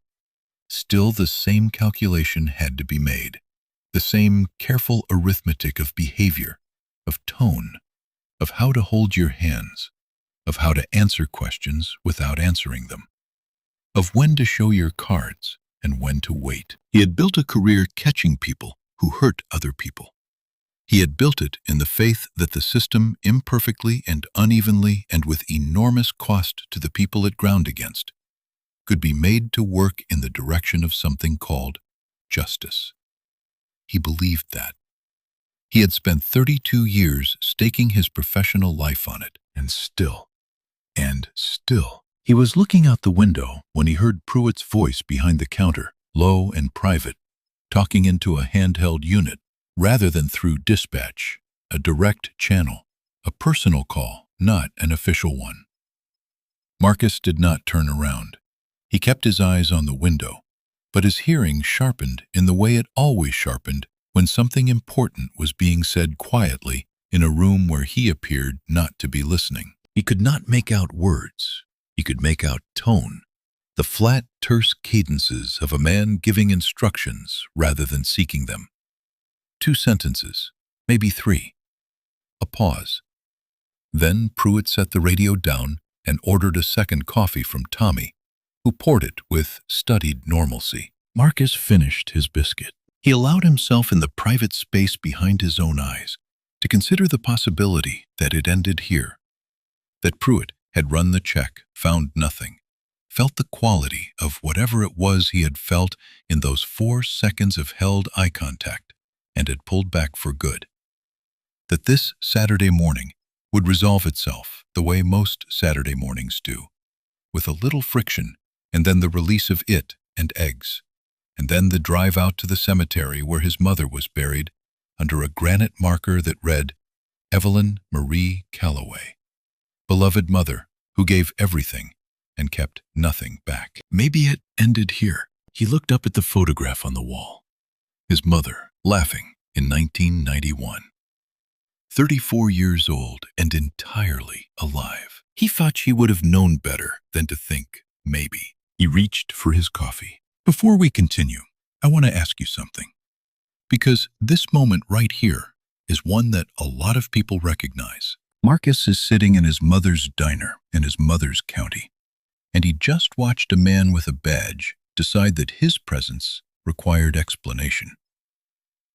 S1: the same calculation had to be made, the same careful arithmetic of behavior, of tone, of how to hold your hands, of how to answer questions without answering them, of when to show your cards and when to wait. He had built a career catching people who hurt other people. He had built it in the faith that the system, imperfectly and unevenly and with enormous cost to the people it ground against, could be made to work in the direction of something called justice. He believed that. He had spent 32 years staking his professional life on it, and still. He was looking out the window when he heard Pruitt's voice behind the counter, low and private, talking into a handheld unit, rather than through dispatch, a direct channel, a personal call, not an official one. Marcus did not turn around. He kept his eyes on the window, but his hearing sharpened in the way it always sharpened when something important was being said quietly in a room where he appeared not to be listening. He could not make out words. He could make out tone, the flat, terse cadences of a man giving instructions rather than seeking them. 2 sentences, maybe 3. A pause. Then Pruitt set the radio down and ordered a second coffee from Tommy, who poured it with studied normalcy. Marcus finished his biscuit. He allowed himself in the private space behind his own eyes to consider the possibility that it ended here, that Pruitt had run the check, found nothing, felt the quality of whatever it was he had felt in those 4 seconds of held eye contact, and had pulled back for good. That this Saturday morning would resolve itself the way most Saturday mornings do, with a little friction, and then the release of it and eggs, and then the drive out to the cemetery where his mother was buried under a granite marker that read, Evelyn Marie Calloway, beloved mother who gave everything and kept nothing back. Maybe it ended here. He looked up at the photograph on the wall. His mother, laughing, in 1991. 34 years old and entirely alive. He thought she would have known better than to think, maybe. He reached for his coffee. Before we continue, I want to ask you something. Because this moment right here is one that a lot of people recognize. Marcus is sitting in his mother's diner in his mother's county. and he just watched a man with a badge decide that his presence required explanation.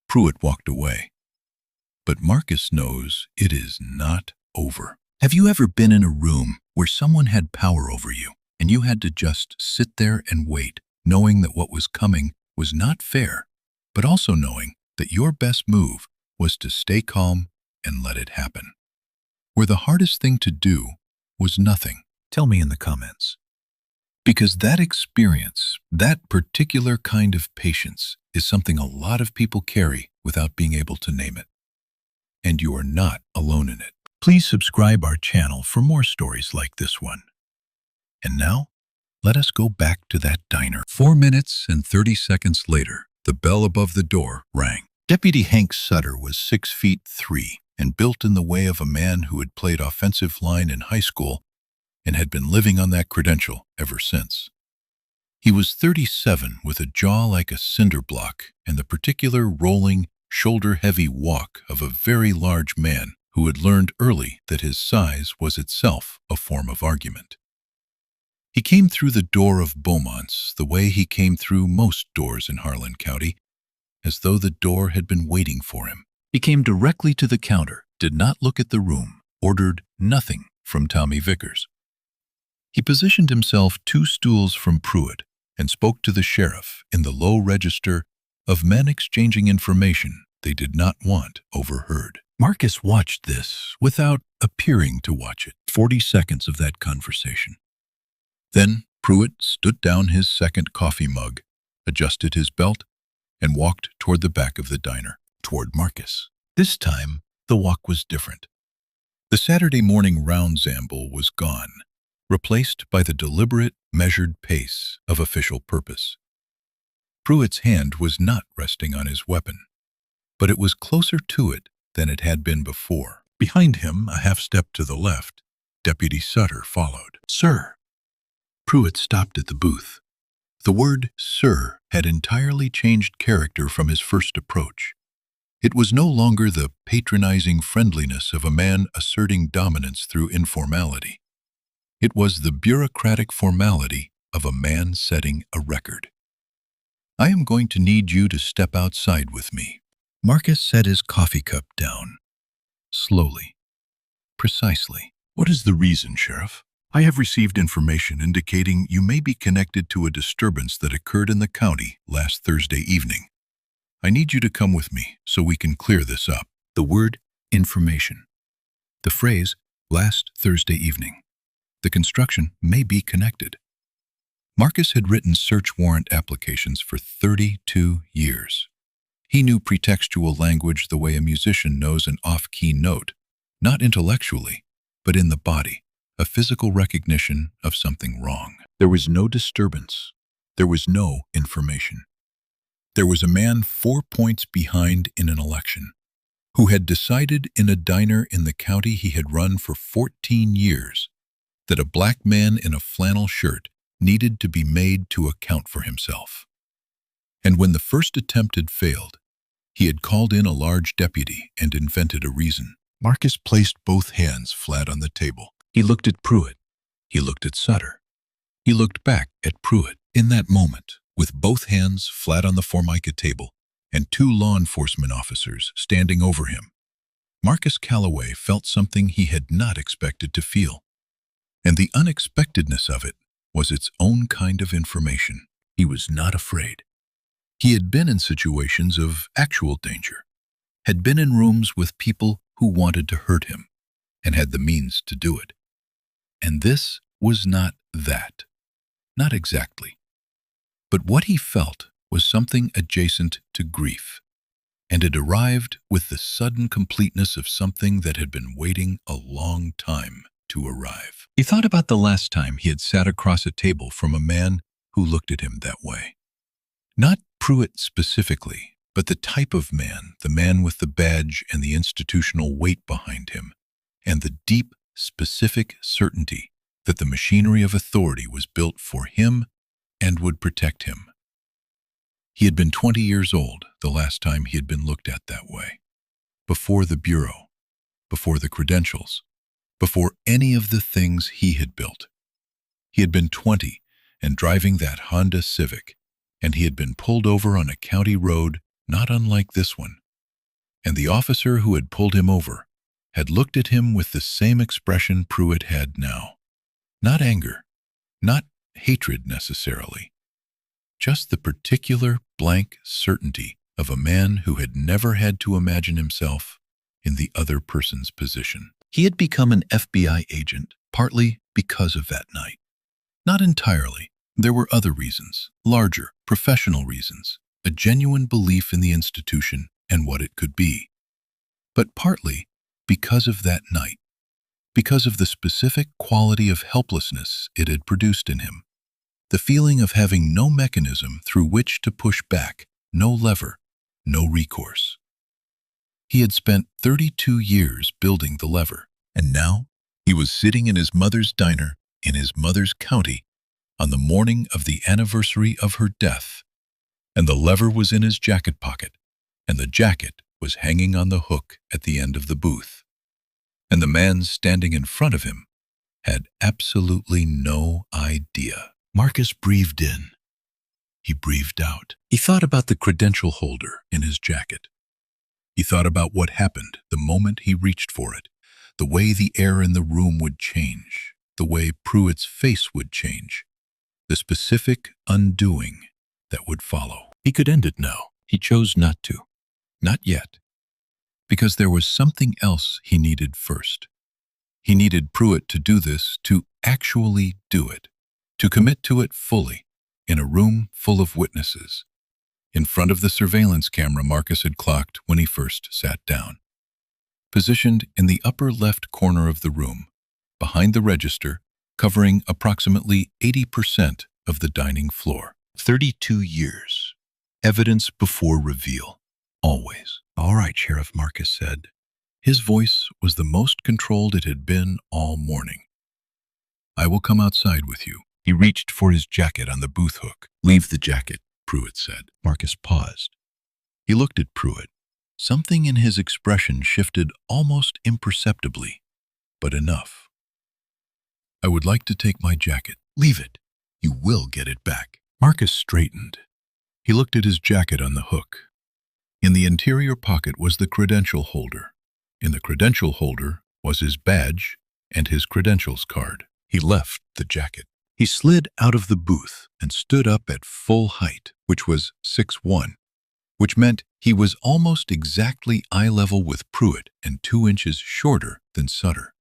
S1: Pruitt walked away. But Marcus knows it is not over. Have you ever been in a room where someone had power over you, and you had to just sit there and wait, knowing that what was coming was not fair, but also knowing that your best move was to stay calm and let it happen? Where the hardest thing to do was nothing? Tell me in the comments. Because that experience, that particular kind of patience, is something a lot of people carry without being able to name it. And you are not alone in it. Please subscribe our channel for more stories like this one. And now, let us go back to that diner. 4 minutes and 30 seconds later, the bell above the door rang. Deputy Hank Sutter was 6'3" and built in the way of a man who had played offensive line in high school and had been living on that credential ever since. He was 37 with a jaw like a cinder block and the particular rolling, shoulder-heavy walk of a very large man who had learned early that his size was itself a form of argument. He came through the door of Beaumont's the way he came through most doors in Harlan County, as though the door had been waiting for him. He came directly to the counter, did not look at the room, ordered nothing from Tommy Vickers. He positioned himself 2 stools from Pruitt and spoke to the sheriff in the low register of men exchanging information they did not want overheard. Marcus watched this without appearing to watch it. 40 seconds of that conversation. Then Pruitt stood down his second coffee mug, adjusted his belt, and walked toward the back of the diner, toward Marcus. This time, the walk was different. The Saturday morning rounds-amble was gone, replaced by the deliberate, measured pace of official purpose. Pruitt's hand was not resting on his weapon, but it was closer to it than it had been before. Behind him, a half step to the left, Deputy Sutter followed. "Sir." Pruitt stopped at the booth. The word "sir" had entirely changed character from his first approach. It was no longer the patronizing friendliness of a man asserting dominance through informality. It was the bureaucratic formality of a man setting a record. "I am going to need you to step outside with me." Marcus set his coffee cup down. Slowly. Precisely. "What is the reason, Sheriff?" "I have received information indicating you may be connected to a disturbance that occurred in the county last Thursday evening. I need you to come with me so we can clear this up." The word information. The phrase last Thursday evening. The construction may be connected. Marcus had written search warrant applications for 32 years. He knew pretextual language the way a musician knows an off-key note, not intellectually, but in the body, a physical recognition of something wrong. There was no disturbance. There was no information. There was a man 4 points behind in an election, who had decided in a diner in the county he had run for 14 years that a black man in a flannel shirt needed to be made to account for himself. And when the first attempt had failed, he had called in a large deputy and invented a reason. Marcus placed both hands flat on the table. He looked at Pruitt. He looked at Sutter. He looked back at Pruitt. In that moment, with both hands flat on the Formica table and 2 law enforcement officers standing over him, Marcus Calloway felt something he had not expected to feel. And the unexpectedness of it was its own kind of information. He was not afraid. He had been in situations of actual danger, had been in rooms with people who wanted to hurt him, and had the means to do it. And this was not that. Not exactly. But what he felt was something adjacent to grief, and it arrived with the sudden completeness of something that had been waiting a long time to arrive. He thought about the last time he had sat across a table from a man who looked at him that way. Not Pruitt specifically, but the type of man, the man with the badge and the institutional weight behind him, and the deep, specific certainty that the machinery of authority was built for him and would protect him. He had been 20 years old the last time he had been looked at that way. Before the bureau, before the credentials, before any of the things he had built. He had been 20 and driving that Honda Civic, and he had been pulled over on a county road not unlike this one. And the officer who had pulled him over had looked at him with the same expression Pruitt had now. Not anger, not hatred necessarily, just the particular blank certainty of a man who had never had to imagine himself in the other person's position. He had become an FBI agent, partly because of that night. Not entirely. There were other reasons, larger, professional reasons, a genuine belief in the institution and what it could be. But partly because of that night, because of the specific quality of helplessness it had produced in him, the feeling of having no mechanism through which to push back, no lever, no recourse. He had spent 32 years building the lever, and now he was sitting in his mother's diner in his mother's county on the morning of the anniversary of her death, and the lever was in his jacket pocket, and the jacket was hanging on the hook at the end of the booth. And the man standing in front of him had absolutely no idea. Marcus breathed in. He breathed out. He thought about the credential holder in his jacket. He thought about what happened the moment he reached for it, the way the air in the room would change, the way Pruitt's face would change, the specific undoing that would follow. He could end it now. He chose not to. Not yet. Because there was something else he needed first. He needed Pruitt to do this, to actually do it, to commit to it fully, in a room full of witnesses, in front of the surveillance camera Marcus had clocked when he first sat down. Positioned in the upper left corner of the room, behind the register, covering approximately 80% of the dining floor. 32 years. Evidence before reveal. Always. "All right, Sheriff," Marcus said. His voice was the most controlled it had been all morning. "I will come outside with you." He reached for his jacket on the booth hook. "Leave the jacket," Pruitt said. Marcus paused. He looked at Pruitt. Something in his expression shifted almost imperceptibly, but enough. "I would like to take my jacket." "Leave it. You will get it back." Marcus straightened. He looked at his jacket on the hook. In the interior pocket was the credential holder. In the credential holder was his badge and his credentials card. He left the jacket. He slid out of the booth and stood up at full height, which was 6'1", which meant he was almost exactly eye level with Pruitt and 2 inches shorter than Sutter.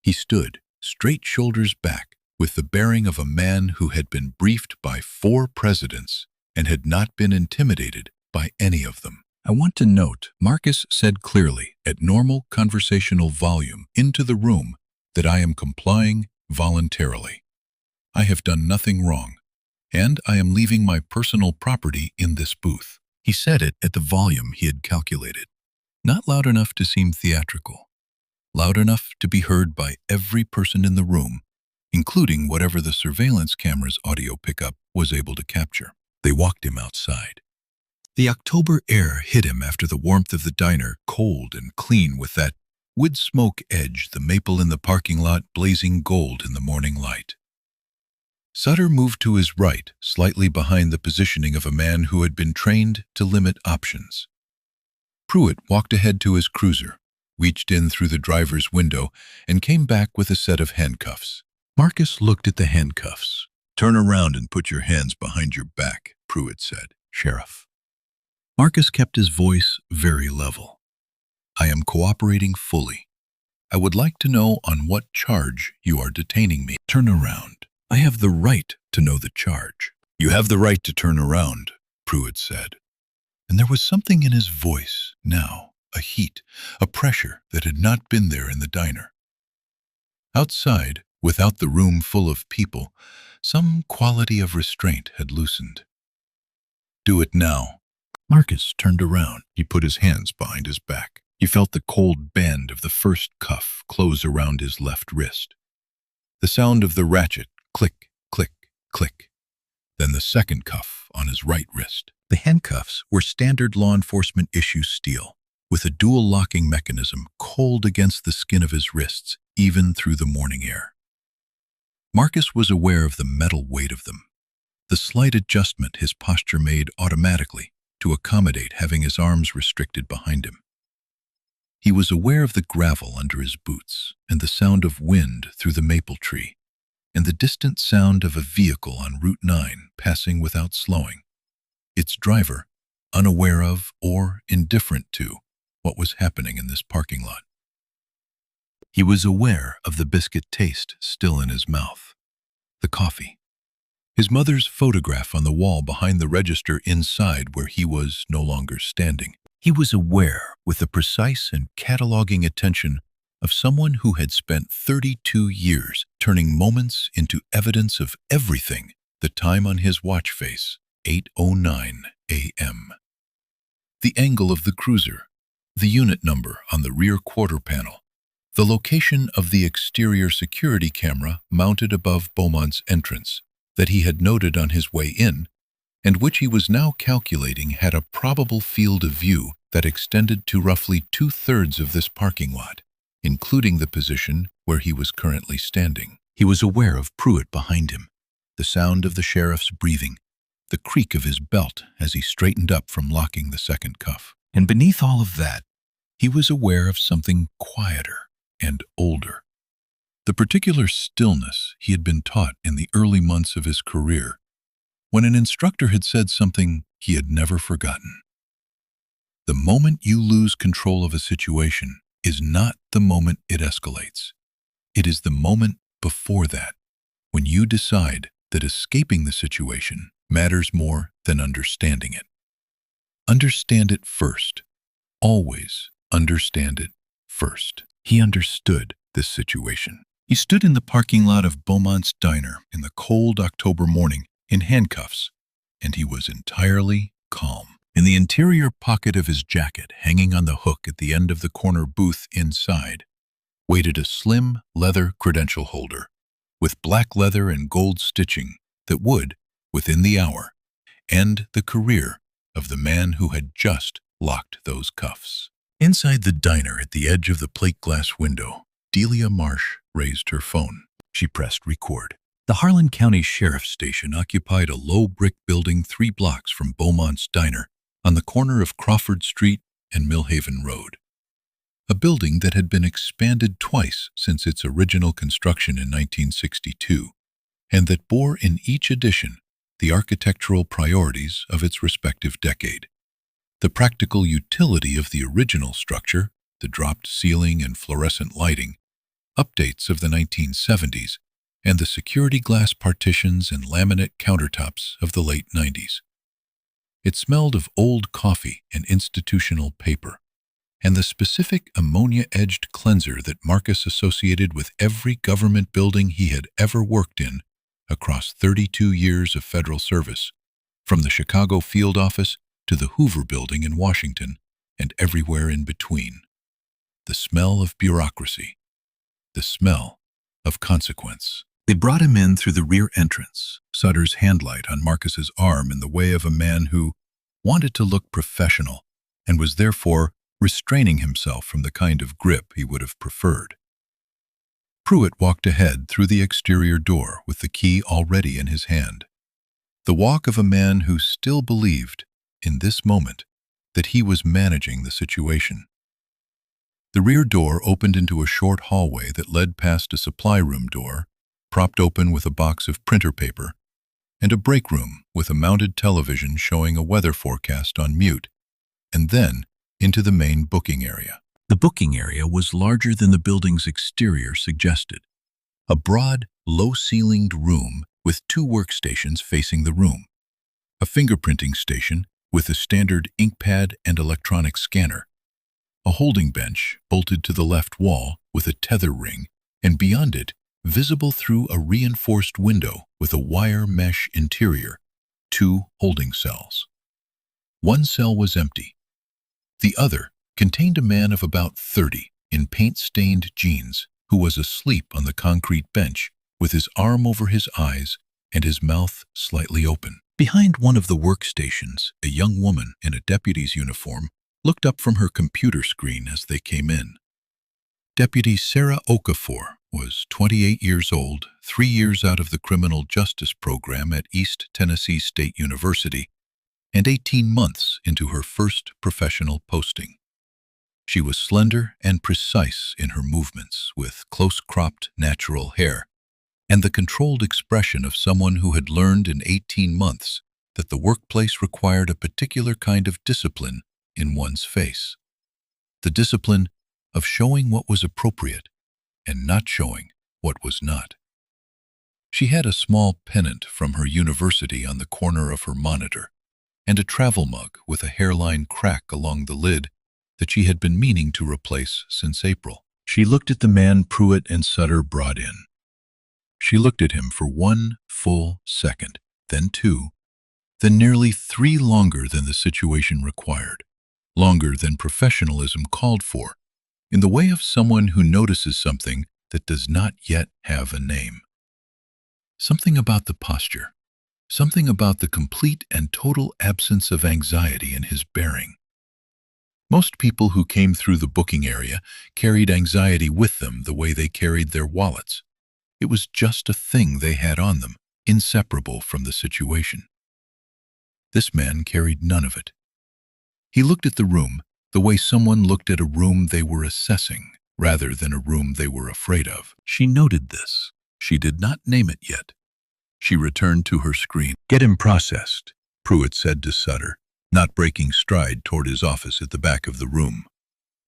S1: He stood, straight shoulders back, with the bearing of a man who had been briefed by 4 presidents and had not been intimidated by any of them. "I want to note," Marcus said clearly, at normal conversational volume, into the room, "that I am complying voluntarily. I have done nothing wrong, and I am leaving my personal property in this booth." He said it at the volume he had calculated. Not loud enough to seem theatrical. Loud enough to be heard by every person in the room, including whatever the surveillance camera's audio pickup was able to capture. They walked him outside. The October air hit him after the warmth of the diner, cold and clean with that wood smoke edge, the maple in the parking lot blazing gold in the morning light. Sutter moved to his right, slightly behind the positioning of a man who had been trained to limit options. Pruitt walked ahead to his cruiser, reached in through the driver's window, and came back with a set of handcuffs. Marcus looked at the handcuffs. "Turn around and put your hands behind your back," Pruitt said. "Sheriff." Marcus kept his voice very level. "I am cooperating fully. I would like to know on what charge you are detaining me." "Turn around. I have the right to know the charge." "You have the right to turn around," Pruitt said. And there was something in his voice now, a heat, a pressure that had not been there in the diner. Outside, without the room full of people, some quality of restraint had loosened. "Do it now." Marcus turned around. He put his hands behind his back. He felt the cold band of the first cuff close around his left wrist. The sound of the ratchet, click, click, click. Then the second cuff on his right wrist. The handcuffs were standard law enforcement issue steel, with a dual locking mechanism cold against the skin of his wrists, even through the morning air. Marcus was aware of the metal weight of them, the slight adjustment his posture made automatically to accommodate having his arms restricted behind him. He was aware of the gravel under his boots and the sound of wind through the maple tree, and the distant sound of a vehicle on Route 9 passing without slowing, its driver unaware of or indifferent to what was happening in this parking lot. He was aware of the biscuit taste still in his mouth, the coffee, his mother's photograph on the wall behind the register inside where he was no longer standing. He was aware with the precise and cataloging attention of someone who had spent 32 years turning moments into evidence of everything, the time on his watch face, 8:09 a.m. The angle of the cruiser, the unit number on the rear quarter panel, the location of the exterior security camera mounted above Beaumont's entrance that he had noted on his way in, and which he was now calculating had a probable field of view that extended to roughly 2/3 of this parking lot, including the position where he was currently standing. He was aware of Pruitt behind him, the sound of the sheriff's breathing, the creak of his belt as he straightened up from locking the second cuff. And beneath all of that, he was aware of something quieter and older. The particular stillness he had been taught in the early months of his career, when an instructor had said something he had never forgotten. The moment you lose control of a situation is not the moment it escalates. It is the moment before that, when you decide that escaping the situation matters more than understanding it. Understand it first. Always understand it first. He understood this situation. He stood in the parking lot of Beaumont's diner in the cold October morning in handcuffs, and he was entirely calm. In the interior pocket of his jacket, hanging on the hook at the end of the corner booth inside, waited a slim leather credential holder with black leather and gold stitching that would, within the hour, end the career of the man who had just locked those cuffs. Inside the diner at the edge of the plate glass window, Delia Marsh raised her phone. She pressed record. The Harlan County Sheriff's Station occupied a low brick building 3 blocks from Beaumont's diner on the corner of Crawford Street and Millhaven Road. A building that had been expanded twice since its original construction in 1962, and that bore in each edition the architectural priorities of its respective decade. The practical utility of the original structure, the dropped ceiling and fluorescent lighting, updates of the 1970s, and the security glass partitions and laminate countertops of the late 90s. It smelled of old coffee and institutional paper, and the specific ammonia-edged cleanser that Marcus associated with every government building he had ever worked in across 32 years of federal service, from the Chicago field office to the Hoover Building in Washington and everywhere in between. The smell of bureaucracy, the smell of consequence. They brought him in through the rear entrance, Sutter's handlight on Marcus's arm in the way of a man who wanted to look professional and was therefore restraining himself from the kind of grip he would have preferred. Pruitt walked ahead through the exterior door with the key already in his hand. The walk of a man who still believed, in this moment, that he was managing the situation. The rear door opened into a short hallway that led past a supply room door, propped open with a box of printer paper, and a break room with a mounted television showing a weather forecast on mute, and then into the main booking area. The booking area was larger than the building's exterior suggested. A broad, low-ceilinged room with 2 workstations facing the room. A fingerprinting station with a standard ink pad and electronic scanner. A holding bench bolted to the left wall with a tether ring, and beyond it, visible through a reinforced window with a wire mesh interior, 2 holding cells. One cell was empty. The other contained a man of about 30 in paint-stained jeans who was asleep on the concrete bench with his arm over his eyes and his mouth slightly open. Behind one of the workstations, a young woman in a deputy's uniform looked up from her computer screen as they came in. Deputy Sarah Okafor was 28 years old, 3 years out of the criminal justice program at East Tennessee State University, and 18 months into her first professional posting. She was slender and precise in her movements, with close-cropped natural hair, and the controlled expression of someone who had learned in 18 months that the workplace required a particular kind of discipline in one's face. The discipline of showing what was appropriate and not showing what was not. She had a small pennant from her university on the corner of her monitor, and a travel mug with a hairline crack along the lid that she had been meaning to replace since April. She looked at the man Pruitt and Sutter brought in. She looked at him for 1 full second, then 2, then nearly 3 longer than the situation required, longer than professionalism called for, in the way of someone who notices something that does not yet have a name. Something about the posture, something about the complete and total absence of anxiety in his bearing. Most people who came through the booking area carried anxiety with them the way they carried their wallets. It was just a thing they had on them, inseparable from the situation. This man carried none of it. He looked at the room the way someone looked at a room they were assessing, rather than a room they were afraid of. She noted this. She did not name it yet. She returned to her screen. "Get him processed," Pruitt said to Sutter, not breaking stride toward his office at the back of the room.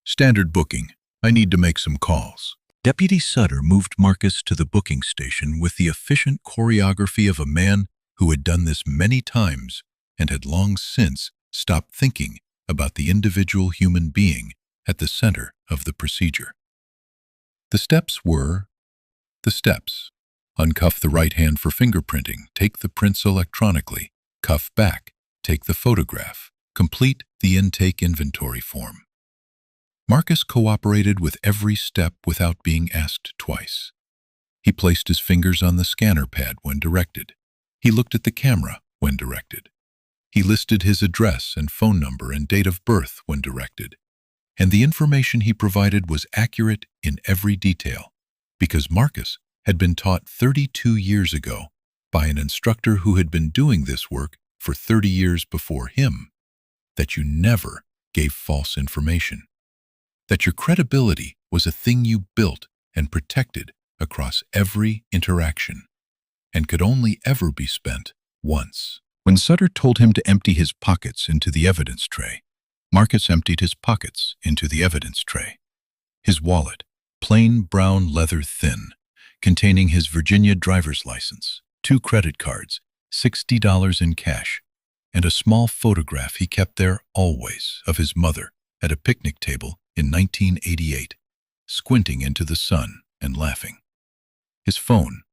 S1: "Standard booking. I need to make some calls." Deputy Sutter moved Marcus to the booking station with the efficient choreography of a man who had done this many times and had long since stopped thinking about the individual human being at the center of the procedure. The steps were the steps. Uncuff the right hand for fingerprinting, take the prints electronically, cuff back, take the photograph, complete the intake inventory form. Marcus cooperated with every step without being asked twice. He placed his fingers on the scanner pad when directed. He looked at the camera when directed. He listed his address and phone number and date of birth when directed. And the information he provided was accurate in every detail, because Marcus had been taught 32 years ago by an instructor who had been doing this work for 30 years before him, that you never gave false information, that your credibility was a thing you built and protected across every interaction, and could only ever be spent once. When Sutter told him to empty his pockets into the evidence tray, Marcus emptied his pockets into the evidence tray. His wallet, plain brown leather thin, containing his Virginia driver's license, 2 credit cards, $60 in cash, and a small photograph he kept there always of his mother at a picnic table in 1988, squinting into the sun and laughing. His phone,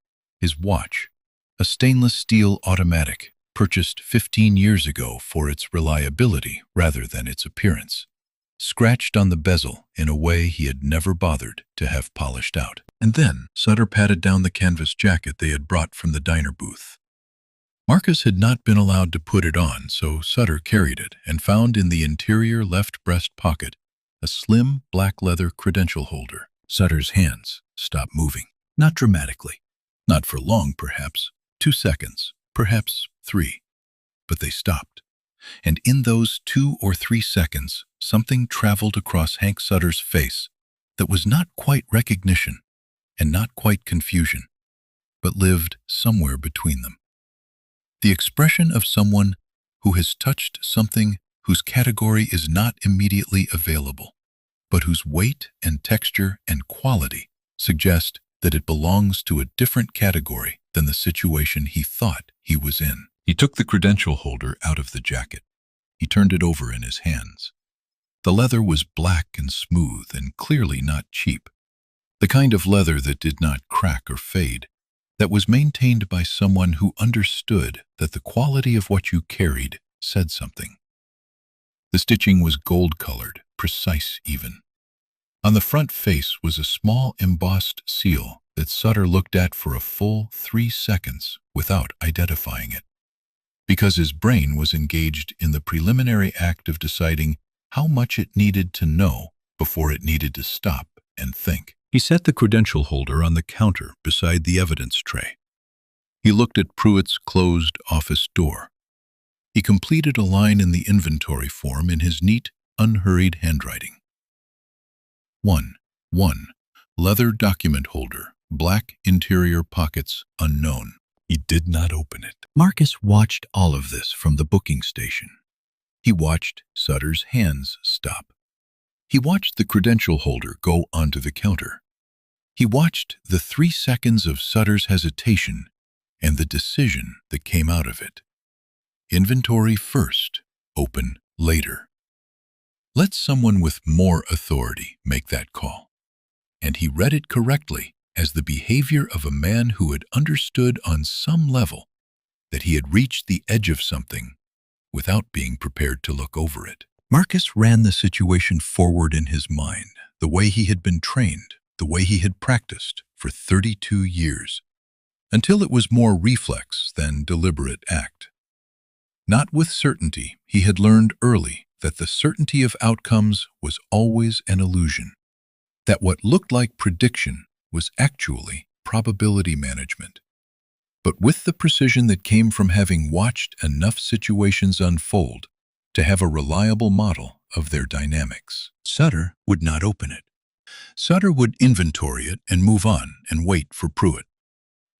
S1: his watch, a stainless steel automatic purchased 15 years ago for its reliability rather than its appearance, scratched on the bezel in a way he had never bothered to have polished out. And then Sutter patted down the canvas jacket they had brought from the diner booth. Marcus had not been allowed to put it on, so Sutter carried it and found in the interior left breast pocket a slim black leather credential holder. Sutter's hands stopped moving, not dramatically, not for long perhaps, 2 seconds, perhaps 3, but they stopped. And in those 2 or 3 seconds, something traveled across Hank Sutter's face that was not quite recognition and not quite confusion, but lived somewhere between them. The expression of someone who has touched something whose category is not immediately available, but whose weight and texture and quality suggest that it belongs to a different category than the situation he thought he was in. He took the credential holder out of the jacket. He turned it over in his hands. The leather was black and smooth and clearly not cheap, the kind of leather that did not crack or fade, that was maintained by someone who understood that the quality of what you carried said something. The stitching was gold-colored, precise even. On the front face was a small embossed seal that Sutter looked at for a full 3 seconds without identifying it, because his brain was engaged in the preliminary act of deciding how much it needed to know before it needed to stop and think. He set the credential holder on the counter beside the evidence tray. He looked at Pruitt's closed office door. He completed a line in the inventory form in his neat, unhurried handwriting. 1. Leather document holder, black interior pockets, unknown. He did not open it. Marcus watched all of this from the booking station. He watched Sutter's hands stop. He watched the credential holder go onto the counter. He watched the 3 seconds of Sutter's hesitation and the decision that came out of it. Inventory first, open later. Let someone with more authority make that call. And he read it correctly as the behavior of a man who had understood on some level that he had reached the edge of something without being prepared to look over it. Marcus ran the situation forward in his mind, the way he had been trained, the way he had practiced for 32 years, until it was more reflex than deliberate act. Not with certainty, he had learned early that the certainty of outcomes was always an illusion, that what looked like prediction was actually probability management. But with the precision that came from having watched enough situations unfold to have a reliable model of their dynamics. Sutter would not open it. Sutter would inventory it and move on and wait for Pruitt.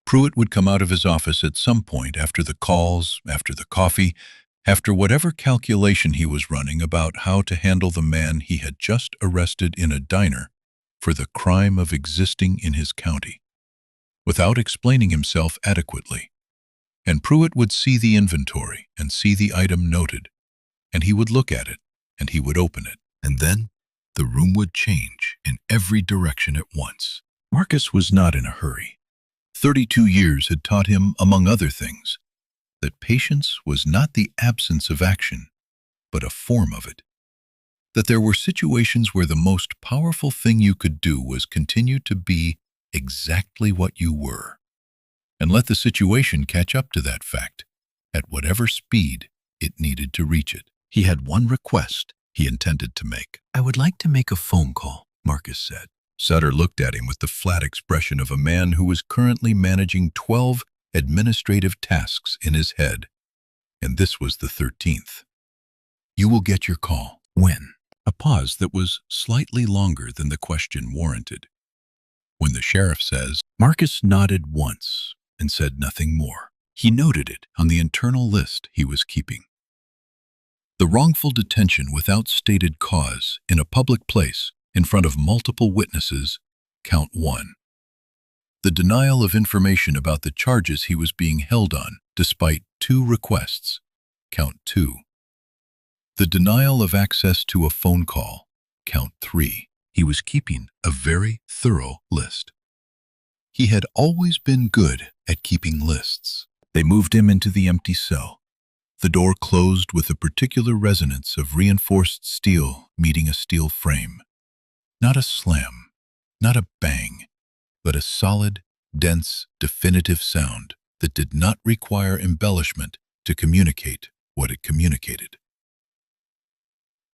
S1: Pruitt would come out of his office at some point after the calls, after the coffee, after whatever calculation he was running about how to handle the man he had just arrested in a diner for the crime of existing in his county, without explaining himself adequately. And Pruitt would see the inventory and see the item noted, and he would look at it, and he would open it. And then the room would change in every direction at once. Marcus was not in a hurry. 32 years had taught him, among other things, that patience was not the absence of action, but a form of it. That there were situations where the most powerful thing you could do was continue to be exactly what you were, and let the situation catch up to that fact at whatever speed it needed to reach it. He had one request he intended to make. "I would like to make a phone call," Marcus said. Sutter looked at him with the flat expression of a man who was currently managing 12 administrative tasks in his head, and this was the 13th. "You will get your call." "When?" A pause that was slightly longer than the question warranted. "When the sheriff says." Marcus nodded once and said nothing more. He noted it on the internal list he was keeping. The wrongful detention without stated cause in a public place in front of multiple witnesses, count 1. The denial of information about the charges he was being held on despite 2 requests, count 2. The denial of access to a phone call, count 3. He was keeping a very thorough list. He had always been good at keeping lists. They moved him into the empty cell. The door closed with a particular resonance of reinforced steel meeting a steel frame. Not a slam, not a bang, but a solid, dense, definitive sound that did not require embellishment to communicate what it communicated.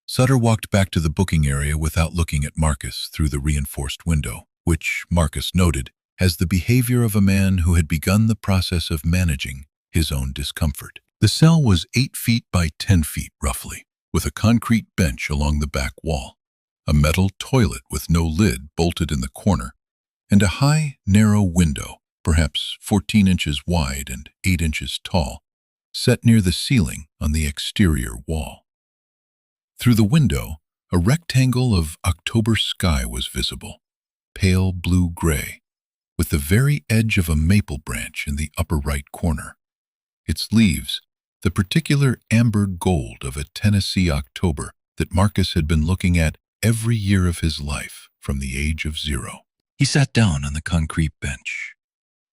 S1: Sutter walked back to the booking area without looking at Marcus through the reinforced window, which, Marcus noted, has the behavior of a man who had begun the process of managing his own discomfort. The cell was 8 feet by 10 feet, roughly, with a concrete bench along the back wall, a metal toilet with no lid bolted in the corner, and a high, narrow window, perhaps 14 inches wide and 8 inches tall, set near the ceiling on the exterior wall. Through the window, a rectangle of October sky was visible, pale blue-gray, with the very edge of a maple branch in the upper right corner. Its leaves, the particular amber gold of a Tennessee October that Marcus had been looking at every year of his life from the age of 0. He sat down on the concrete bench.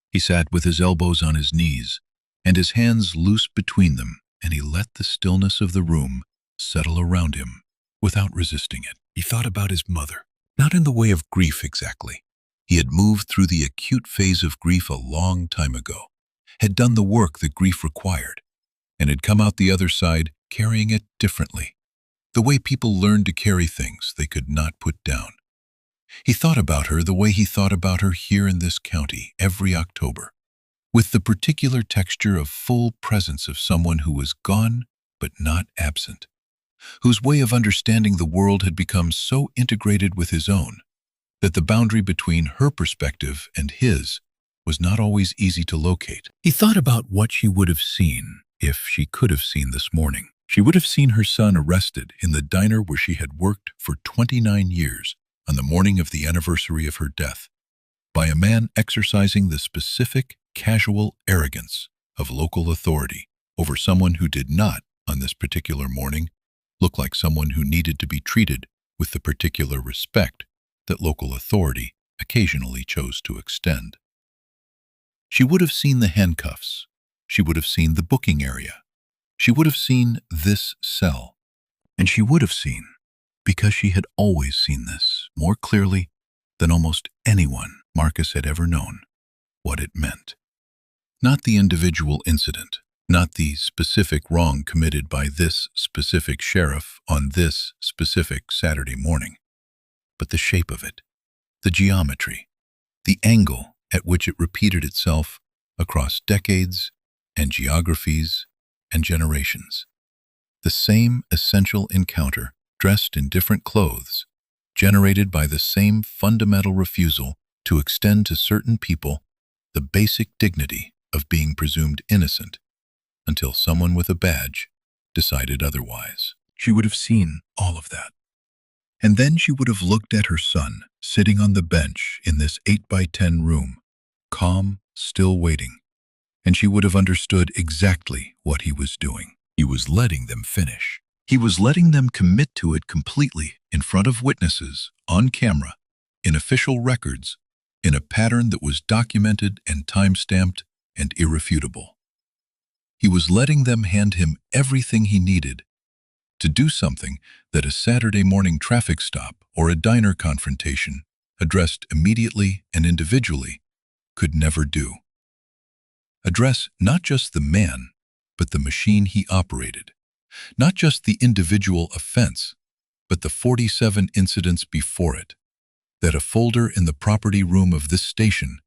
S1: He sat with his elbows on his knees and his hands loose between them, and he let the stillness of the room settle around him without resisting it. He thought about his mother, not in the way of grief exactly. He had moved through the acute phase of grief a long time ago, had done the work that grief required, and had come out the other side carrying it differently, the way people learned to carry things they could not put down. He thought about her the way he thought about her here in this county every October, with the particular texture of full presence of someone who was gone but not absent, whose way of understanding the world had become so integrated with his own that the boundary between her perspective and his was not always easy to locate. He thought about what she would have seen if she could have seen this morning. She would have seen her son arrested in the diner where she had worked for 29 years on the morning of the anniversary of her death, by a man exercising the specific, casual arrogance of local authority over someone who did not, on this particular morning, look like someone who needed to be treated with the particular respect that local authority occasionally chose to extend. She would have seen the handcuffs. She would have seen the booking area. She would have seen this cell. And she would have seen, because she had always seen this more clearly than almost anyone Marcus had ever known, what it meant. Not the individual incident, not the specific wrong committed by this specific sheriff on this specific Saturday morning, but the shape of it, the geometry, the angle at which it repeated itself across decades and geographies and generations. The same essential encounter, dressed in different clothes, generated by the same fundamental refusal to extend to certain people the basic dignity of being presumed innocent until someone with a badge decided otherwise. She would have seen all of that. And then she would have looked at her son sitting on the bench in this 8x10 room, calm, still waiting, and she would have understood exactly what he was doing. He was letting them finish. He was letting them commit to it completely in front of witnesses, on camera, in official records, in a pattern that was documented and time-stamped and irrefutable. He was letting them hand him everything he needed to do something that a Saturday morning traffic stop or a diner confrontation, addressed immediately and individually, could never do. Address not just the man, but the machine he operated. Not just the individual offense, but the 47 incidents before it, that a folder in the property room of this station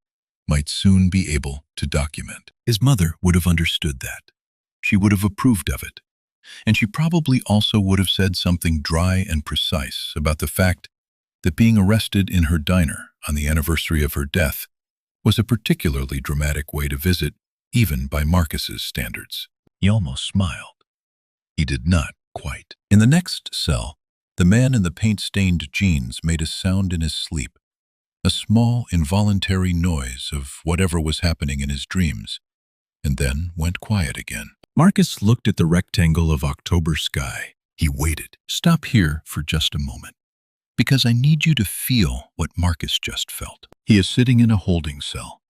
S1: might soon be able to document. His mother would have understood that. She would have approved of it. And she probably also would have said something dry and precise about the fact that being arrested in her diner on the anniversary of her death was a particularly dramatic way to visit, even by Marcus's standards. He almost smiled. He did not quite. In the next cell, the man in the paint-stained jeans made a sound in his sleep, a small, involuntary noise of whatever was happening in his dreams, and then went quiet again. Marcus looked at the rectangle of October sky. He waited. Stop here for just a moment, because I need you to feel what Marcus just felt. He is sitting in a holding cell.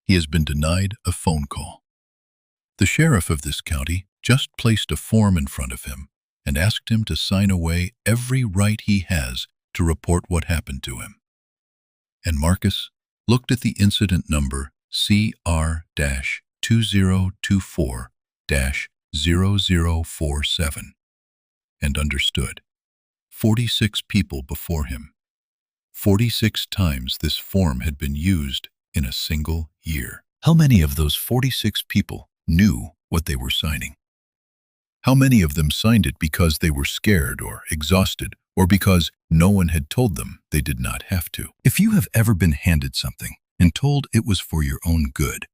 S1: He has been denied a phone call. The sheriff of this county just placed a form in front of him and asked him to sign away every right he has to report what happened to him. And Marcus looked at the incident number CR-2024-0047 and understood. 46 people before him. 46 times this form had been used in a single year. How many of those 46 people knew what they were signing? How many of them signed it because they were scared or exhausted, or because no one had told them they did not have to? If you have ever been handed something and told it was for your own good,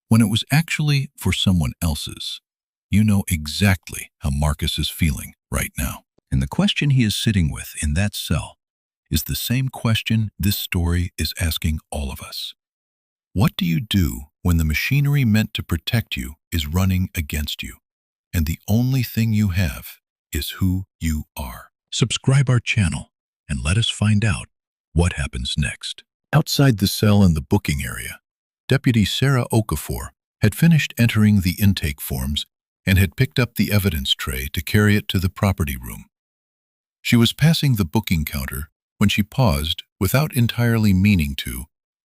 S1: when it was actually for someone else's, you know exactly how Marcus is feeling right now. And the question he is sitting with in that cell is the same question this story is asking all of us. What do you do when the machinery meant to protect you is running against you, and the only thing you have is who you are? Subscribe our channel and let us find out what happens next. Outside the cell in the booking area, Deputy Sarah Okafor had finished entering the intake forms and had picked up the evidence tray to carry it to the property room. She was passing the booking counter when she paused, without entirely meaning to,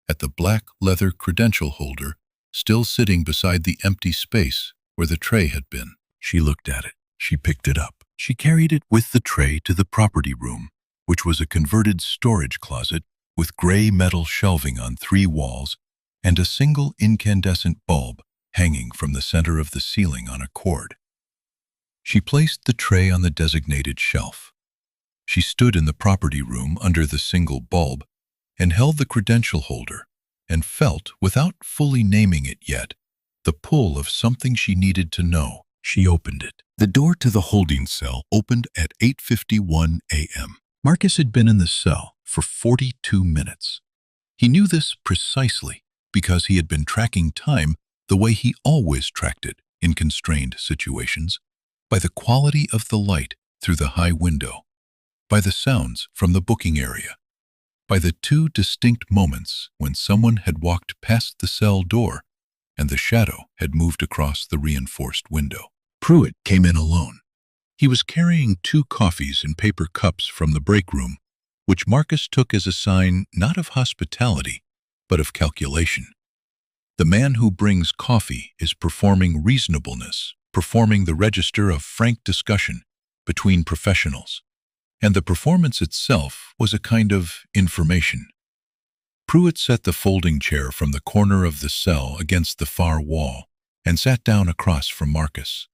S1: at the black leather credential holder still sitting beside the empty space where the tray had been. She looked at it. She picked it up. She carried it with the tray to the property room, which was a converted storage closet with gray metal shelving on 3 walls and a single incandescent bulb hanging from the center of the ceiling on a cord. She placed the tray on the designated shelf. She stood in the property room under the single bulb and held the credential holder and felt, without fully naming it yet, the pull of something she needed to know. She opened it. The door to the holding cell opened at 8:51 a.m. Marcus had been in the cell for 42 minutes. He knew this precisely because he had been tracking time the way he always tracked it in constrained situations, by the quality of the light through the high window, by the sounds from the booking area, by the 2 distinct moments when someone had walked past the cell door and the shadow had moved across the reinforced window. Pruitt came in alone. He was carrying 2 coffees in paper cups from the break room, which Marcus took as a sign not of hospitality, but of calculation. The man who brings coffee is performing reasonableness, performing the register of frank discussion between professionals, and the performance itself was a kind of information. Pruitt set the folding chair from the corner of the cell against the far wall and sat down across from Marcus.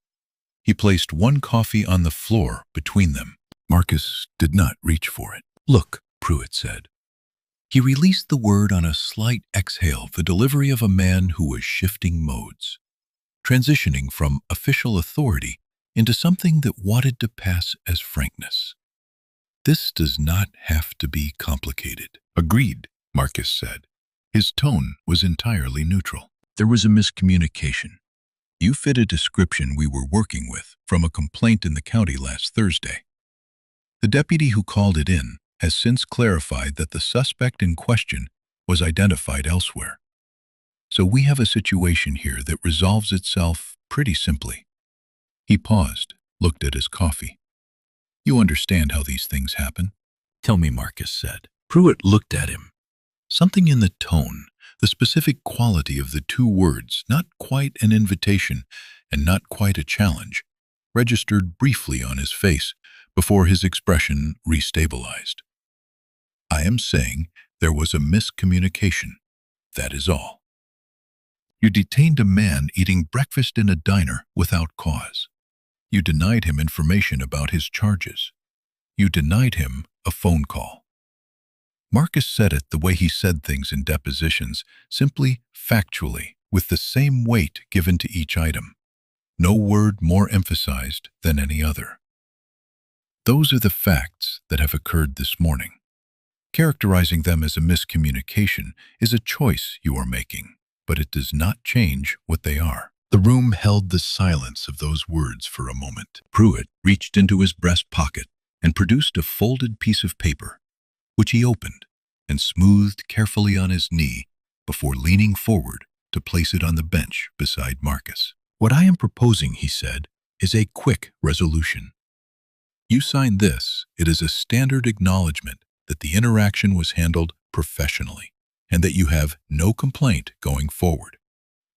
S1: He placed 1 coffee on the floor between them. Marcus did not reach for it. "Look," Pruitt said. He released the word on a slight exhale, the delivery of a man who was shifting modes, transitioning from official authority into something that wanted to pass as frankness. "This does not have to be complicated." "Agreed," Marcus said. His tone was entirely neutral. "There was a miscommunication. You fit a description we were working with from a complaint in the county last Thursday. The deputy who called it in has since clarified that the suspect in question was identified elsewhere. So we have a situation here that resolves itself pretty simply." He paused, looked at his coffee. "You understand how these things happen?" "Tell me," Marcus said. Pruitt looked at him. Something in the tone, the specific quality of the 2 words, not quite an invitation and not quite a challenge, registered briefly on his face before his expression restabilized. "I am saying there was a miscommunication. That is all. You detained a man eating breakfast in a diner without cause. You denied him information about his charges. You denied him a phone call." Marcus said it the way he said things in depositions, simply, factually, with the same weight given to each item. No word more emphasized than any other. "Those are the facts that have occurred this morning. Characterizing them as a miscommunication is a choice you are making, but it does not change what they are." The room held the silence of those words for a moment. Pruitt reached into his breast pocket and produced a folded piece of paper, which he opened and smoothed carefully on his knee before leaning forward to place it on the bench beside Marcus. "What I am proposing," he said, "is a quick resolution. You sign this, it is a standard acknowledgement that the interaction was handled professionally and that you have no complaint going forward.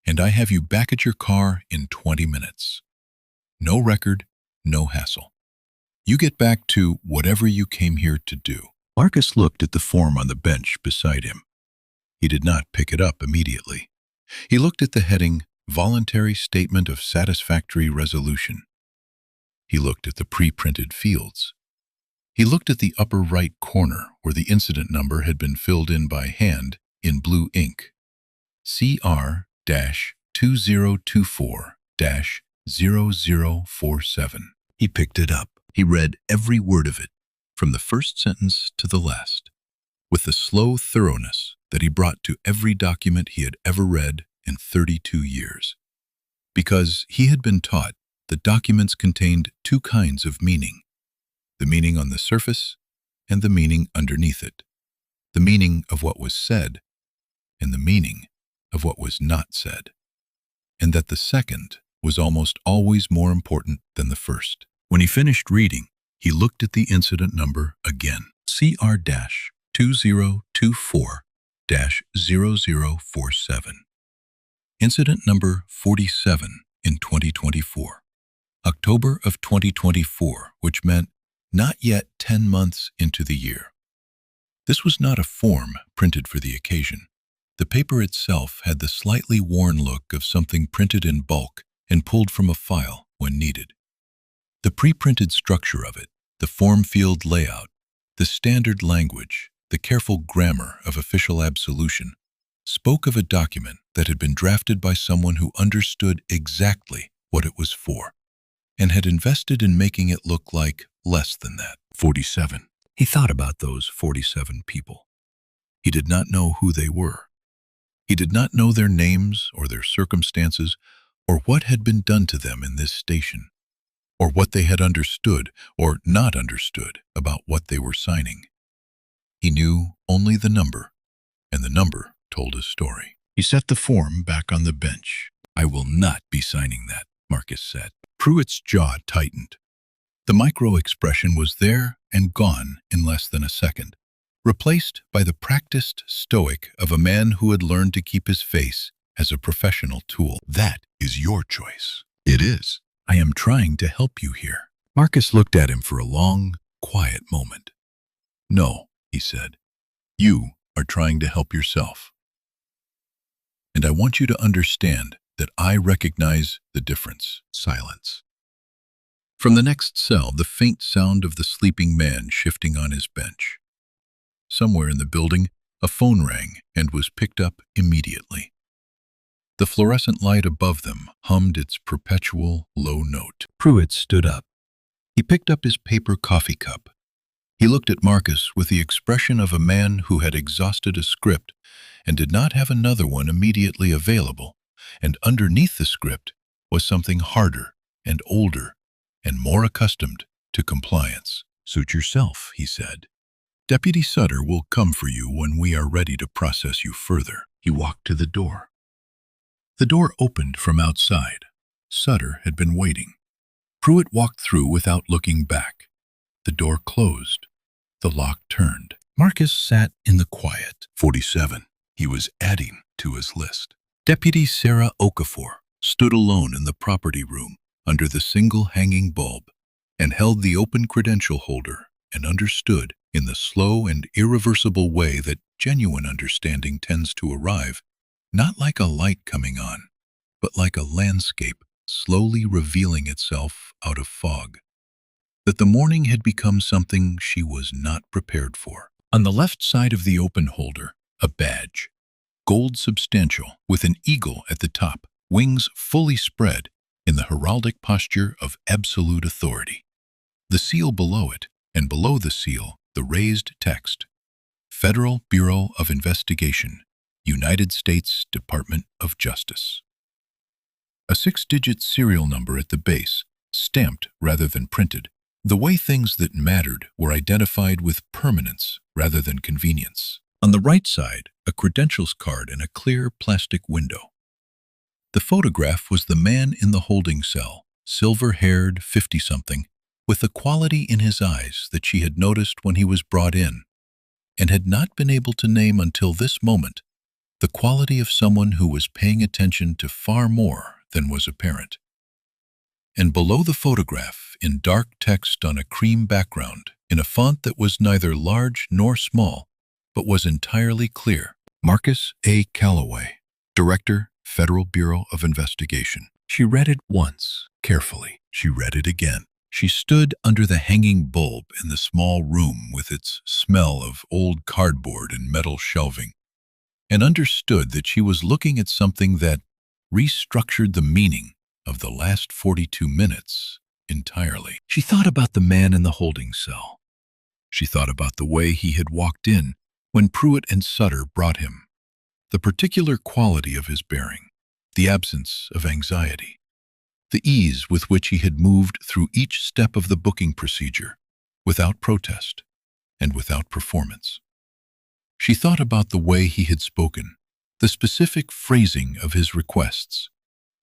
S1: And I have you back at your car in 20 minutes. No record, no hassle. You get back to whatever you came here to do." Marcus looked at the form on the bench beside him. He did not pick it up immediately. He looked at the heading, "Voluntary Statement of Satisfactory Resolution." He looked at the pre-printed fields. He looked at the upper right corner where the incident number had been filled in by hand in blue ink. CR-2024-0047. He picked it up. He read every word of it, from the first sentence to the last, with the slow thoroughness that he brought to every document he had ever read in 32 years. Because he had been taught that documents contained 2 kinds of meaning: the meaning on the surface and the meaning underneath it, the meaning of what was said and the meaning of what was not said, and that the second was almost always more important than the first. When he finished reading, he looked at the incident number again, CR-2024-0047. Incident number 47 in 2024. October of 2024, which meant not yet 10 months into the year. This was not a form printed for the occasion. The paper itself had the slightly worn look of something printed in bulk and pulled from a file when needed. The pre-printed structure of it, the form field layout, the standard language, the careful grammar of official absolution, spoke of a document that had been drafted by someone who understood exactly what it was for and had invested in making it look like less than that. 47. He thought about those 47 people. He did not know who they were. He did not know their names or their circumstances or what had been done to them in this station, or what they had understood or not understood about what they were signing. He knew only the number, and the number told his story. He set the form back on the bench. "I will not be signing that," Marcus said. Pruitt's jaw tightened. The micro-expression was there and gone in less than a second, replaced by the practiced stoic of a man who had learned to keep his face as a professional tool. "That is your choice." "It is. I am trying to help you here." Marcus looked at him for a long, quiet moment. "No," he said. "You are trying to help yourself. And I want you to understand that I recognize the difference." Silence. From the next cell, the faint sound of the sleeping man shifting on his bench. Somewhere in the building, a phone rang and was picked up immediately. The fluorescent light above them hummed its perpetual low note. Pruitt stood up. He picked up his paper coffee cup. He looked at Marcus with the expression of a man who had exhausted a script and did not have another one immediately available, and underneath the script was something harder and older and more accustomed to compliance. "Suit yourself," he said. "Deputy Sutter will come for you when we are ready to process you further." He walked to the door. The door opened from outside. Sutter had been waiting. Pruitt walked through without looking back. The door closed. The lock turned. Marcus sat in the quiet. 47. He was adding to his list. Deputy Sarah Okafor stood alone in the property room under the single hanging bulb and held the open credential holder and understood in the slow and irreversible way that genuine understanding tends to arrive, not like a light coming on, but like a landscape slowly revealing itself out of fog. That the morning had become something she was not prepared for. On the left side of the open holder, a badge, gold substantial, with an eagle at the top, wings fully spread in the heraldic posture of absolute authority. The seal below it, and below the seal, the raised text, Federal Bureau of Investigation, United States Department of Justice. A 6-digit serial number at the base, stamped rather than printed. The way things that mattered were identified with permanence rather than convenience. On the right side, a credentials card in a clear plastic window. The photograph was the man in the holding cell, silver-haired 50-something, with the quality in his eyes that she had noticed when he was brought in, and had not been able to name until this moment, the quality of someone who was paying attention to far more than was apparent. And below the photograph, in dark text on a cream background, in a font that was neither large nor small, but was entirely clear, Marcus A. Calloway, Director, Federal Bureau of Investigation. She read it once, carefully. She read it again. She stood under the hanging bulb in the small room with its smell of old cardboard and metal shelving, and understood that she was looking at something that restructured the meaning of the last 42 minutes entirely. She thought about the man in the holding cell. She thought about the way he had walked in when Pruitt and Sutter brought him, the particular quality of his bearing, the absence of anxiety, the ease with which he had moved through each step of the booking procedure, without protest and without performance. She thought about the way he had spoken, the specific phrasing of his requests,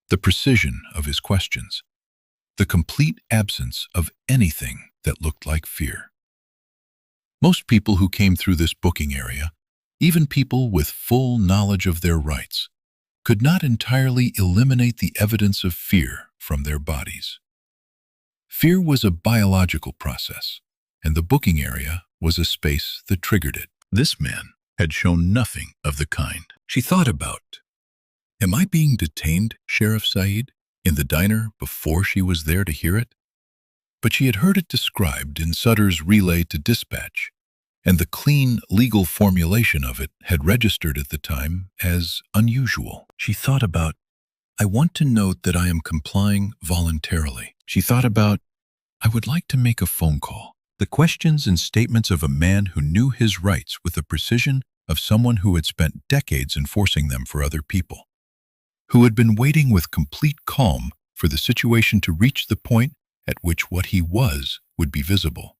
S1: the precision of his questions, the complete absence of anything that looked like fear. Most people who came through this booking area, even people with full knowledge of their rights, could not entirely eliminate the evidence of fear from their bodies. Fear was a biological process, and the booking area was a space that triggered it. This man had shown nothing of the kind. She thought about, am I being detained, Sheriff Said, in the diner before she was there to hear it? But she had heard it described in Sutter's relay to dispatch, and the clean, legal formulation of it had registered at the time as unusual. She thought about, I want to note that I am complying voluntarily. She thought about, I would like to make a phone call. The questions and statements of a man who knew his rights with the precision of someone who had spent decades enforcing them for other people, who had been waiting with complete calm for the situation to reach the point at which what he was would be visible,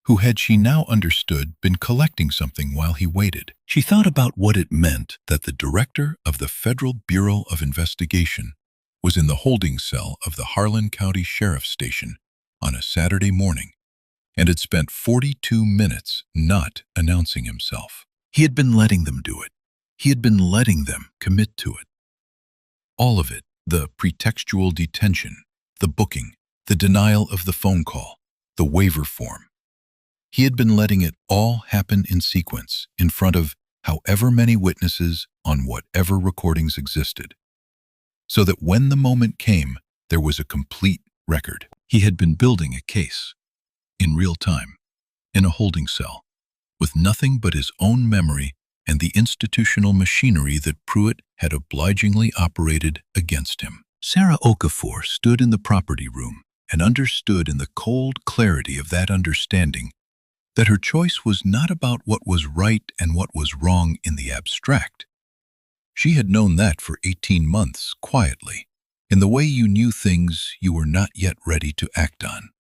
S1: who had, she now understood, been collecting something while he waited. She thought about what it meant that the director of the Federal Bureau of Investigation was in the holding cell of the Harlan County Sheriff's Station on a Saturday morning and had spent 42 minutes not announcing himself. He had been letting them do it. He had been letting them commit to it. All of it, the pretextual detention, the booking, the denial of the phone call, the waiver form. He had been letting it all happen in sequence in front of however many witnesses on whatever recordings existed, so that when the moment came, there was a complete record. He had been building a case, in real time, in a holding cell, with nothing but his own memory and the institutional machinery that Pruitt had obligingly operated against him. Sarah Okafor stood in the property room and understood in the cold clarity of that understanding that her choice was not about what was right and what was wrong in the abstract. She had known that for 18 months, quietly, in the way you knew things you were not yet ready to act on.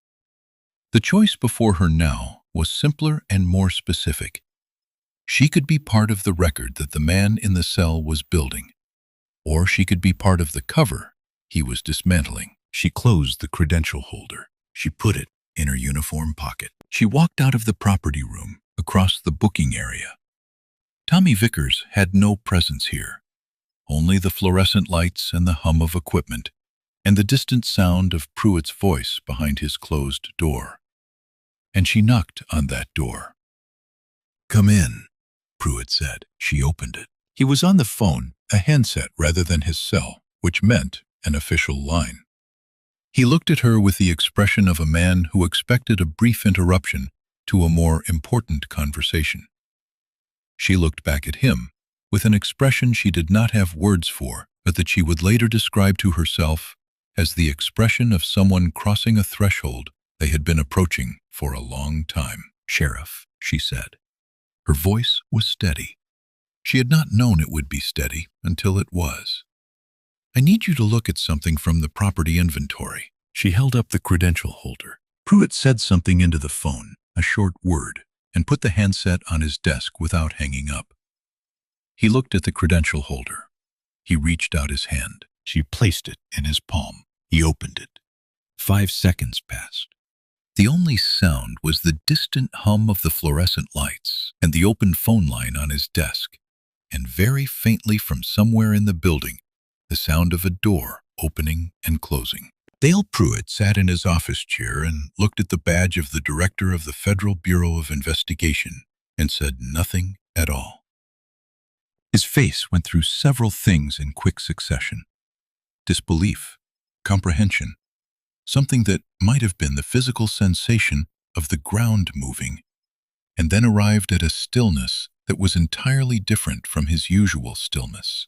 S1: The choice before her now was simpler and more specific. She could be part of the record that the man in the cell was building, or she could be part of the cover he was dismantling. She closed the credential holder. She put it in her uniform pocket. She walked out of the property room, across the booking area. Tommy Vickers had no presence here, only the fluorescent lights and the hum of equipment, and the distant sound of Pruitt's voice behind his closed door. And she knocked on that door. "Come in," Pruitt said. She opened it. He was on the phone, a handset rather than his cell, which meant an official line. He looked at her with the expression of a man who expected a brief interruption to a more important conversation. She looked back at him with an expression she did not have words for, but that she would later describe to herself as the expression of someone crossing a threshold they had been approaching for a long time. "Sheriff," she said. Her voice was steady. She had not known it would be steady until it was. "I need you to look at something from the property inventory." She held up the credential holder. Pruitt said something into the phone, a short word, and put the handset on his desk without hanging up. He looked at the credential holder. He reached out his hand. She placed it in his palm. He opened it. 5 seconds passed. The only sound was the distant hum of the fluorescent lights and the open phone line on his desk, and very faintly from somewhere in the building, the sound of a door opening and closing. Dale Pruitt sat in his office chair and looked at the badge of the director of the Federal Bureau of Investigation and said nothing at all. His face went through several things in quick succession. Disbelief, comprehension, something that might have been the physical sensation of the ground moving, and then arrived at a stillness that was entirely different from his usual stillness.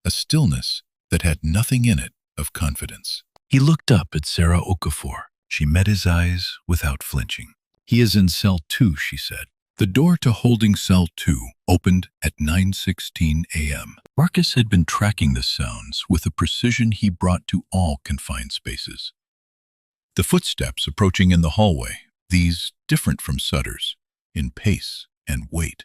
S1: A stillness that had nothing in it of confidence. He looked up at Sarah Okafor. She met his eyes without flinching. "He is in cell 2, she said. The door to holding cell 2 opened at 9:16 a.m. Marcus had been tracking the sounds with a precision he brought to all confined spaces. The footsteps approaching in the hallway, these different from Sutter's, in pace and weight.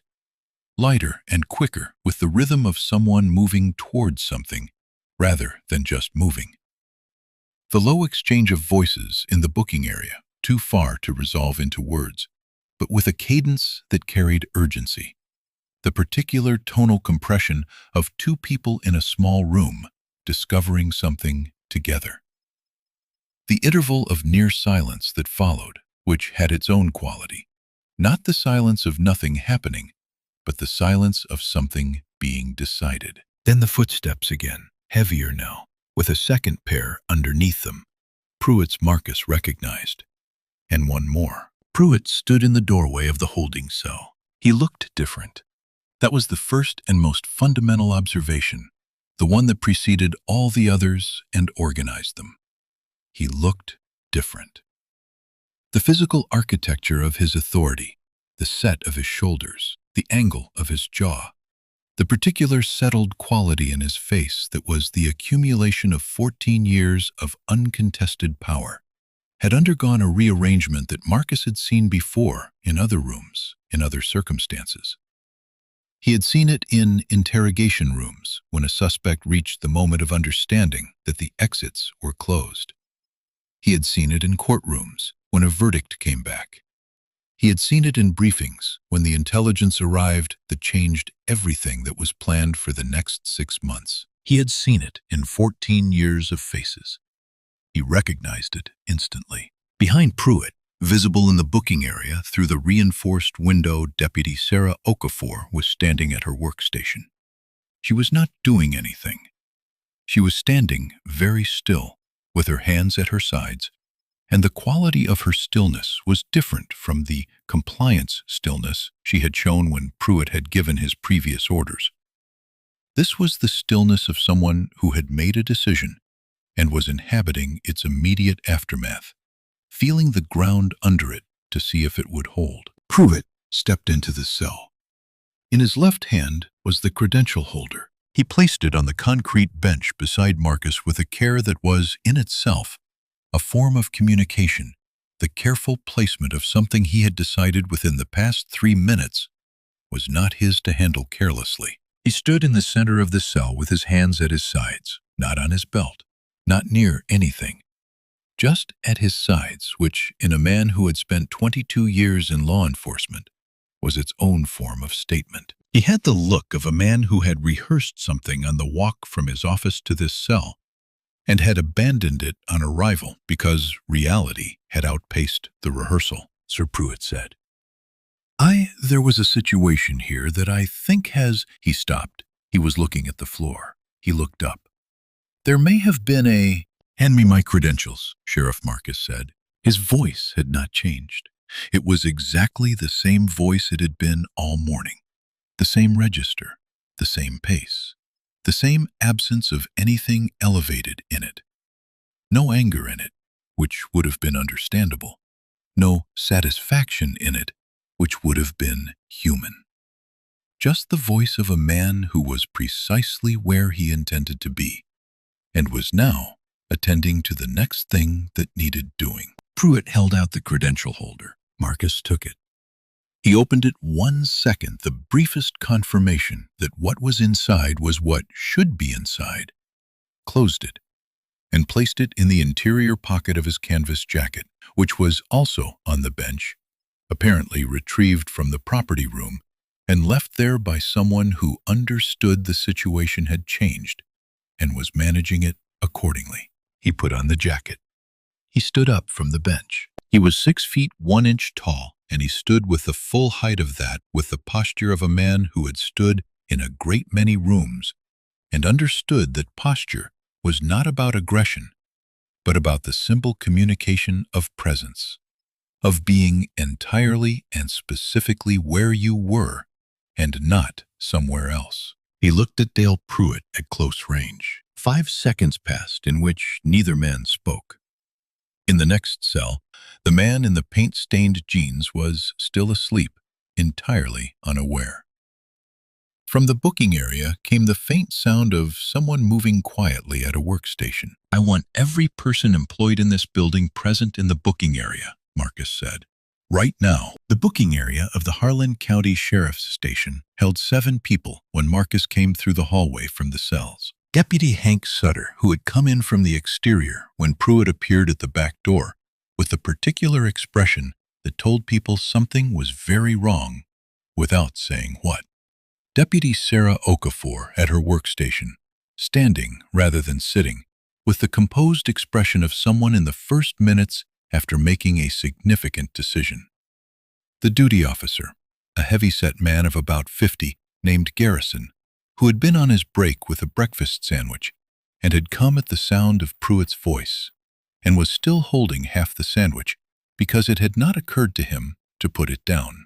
S1: Lighter and quicker, with the rhythm of someone moving towards something, rather than just moving. The low exchange of voices in the booking area, too far to resolve into words, but with a cadence that carried urgency. The particular tonal compression of two people in a small room, discovering something together. The interval of near silence that followed, which had its own quality. Not the silence of nothing happening, but the silence of something being decided. Then the footsteps again, heavier now, with a second pair underneath them. Pruitt's Marcus recognized. And one more. Pruitt stood in the doorway of the holding cell. He looked different. That was the first and most fundamental observation, the one that preceded all the others and organized them. He looked different. The physical architecture of his authority, the set of his shoulders, the angle of his jaw, the particular settled quality in his face that was the accumulation of 14 years of uncontested power, had undergone a rearrangement that Marcus had seen before in other rooms, in other circumstances. He had seen it in interrogation rooms when a suspect reached the moment of understanding that the exits were closed. He had seen it in courtrooms when a verdict came back. He had seen it in briefings when the intelligence arrived that changed everything that was planned for the next 6 months. He had seen it in 14 years of faces. He recognized it instantly. Behind Pruitt, visible in the booking area through the reinforced window, Deputy Sarah Okafor was standing at her workstation. She was not doing anything. She was standing very still, with her hands at her sides, and the quality of her stillness was different from the compliance stillness she had shown when Pruitt had given his previous orders. This was the stillness of someone who had made a decision and was inhabiting its immediate aftermath, feeling the ground under it to see if it would hold. Pruitt stepped into the cell. In his left hand was the credential holder. He placed it on the concrete bench beside Marcus with a care that was, in itself, a form of communication, the careful placement of something he had decided within the past 3 minutes was not his to handle carelessly. He stood in the center of the cell with his hands at his sides, not on his belt, not near anything, just at his sides, which, in a man who had spent 22 years in law enforcement, was its own form of statement. He had the look of a man who had rehearsed something on the walk from his office to this cell, and had abandoned it on arrival because reality had outpaced the rehearsal, Sir Pruitt said. There was a situation here that I think has—" He stopped. He was looking at the floor. He looked up. "There may have been a—" "Hand me my credentials," Sheriff Marcus said. His voice had not changed. It was exactly the same voice it had been all morning. The same register, the same pace, the same absence of anything elevated in it. No anger in it, which would have been understandable. No satisfaction in it, which would have been human. Just the voice of a man who was precisely where he intended to be, and was now attending to the next thing that needed doing. Pruitt held out the credential holder. Marcus took it. He opened it 1 second, the briefest confirmation that what was inside was what should be inside, closed it, and placed it in the interior pocket of his canvas jacket, which was also on the bench, apparently retrieved from the property room and left there by someone who understood the situation had changed and was managing it accordingly. He put on the jacket. He stood up from the bench. He was 6 feet 1 inch tall, and he stood with the full height of that, with the posture of a man who had stood in a great many rooms and understood that posture was not about aggression, but about the simple communication of presence, of being entirely and specifically where you were and not somewhere else. He looked at Dale Pruitt at close range. 5 seconds passed in which neither man spoke. In the next cell, the man in the paint-stained jeans was still asleep, entirely unaware. From the booking area came the faint sound of someone moving quietly at a workstation. "I want every person employed in this building present in the booking area," Marcus said. Right now, the booking area of the Harlan County Sheriff's Station held 7 people when Marcus came through the hallway from the cells. Deputy Hank Sutter, who had come in from the exterior when Pruitt appeared at the back door, with a particular expression that told people something was very wrong, without saying what. Deputy Sarah Okafor at her workstation, standing rather than sitting, with the composed expression of someone in the first minutes after making a significant decision. The duty officer, a heavy-set man of about 50 named Garrison, who had been on his break with a breakfast sandwich and had come at the sound of Pruitt's voice and was still holding half the sandwich because it had not occurred to him to put it down.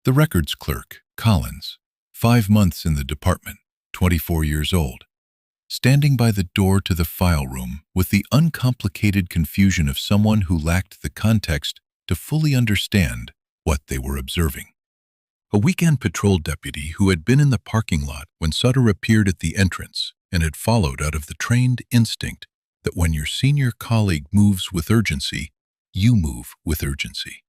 S1: The records clerk, Collins, 5 months in the department, 24 years old, standing by the door to the file room with the uncomplicated confusion of someone who lacked the context to fully understand what they were observing. A weekend patrol deputy who had been in the parking lot when Sutter appeared at the entrance and had followed out of the trained instinct that when your senior colleague moves with urgency, you move with urgency.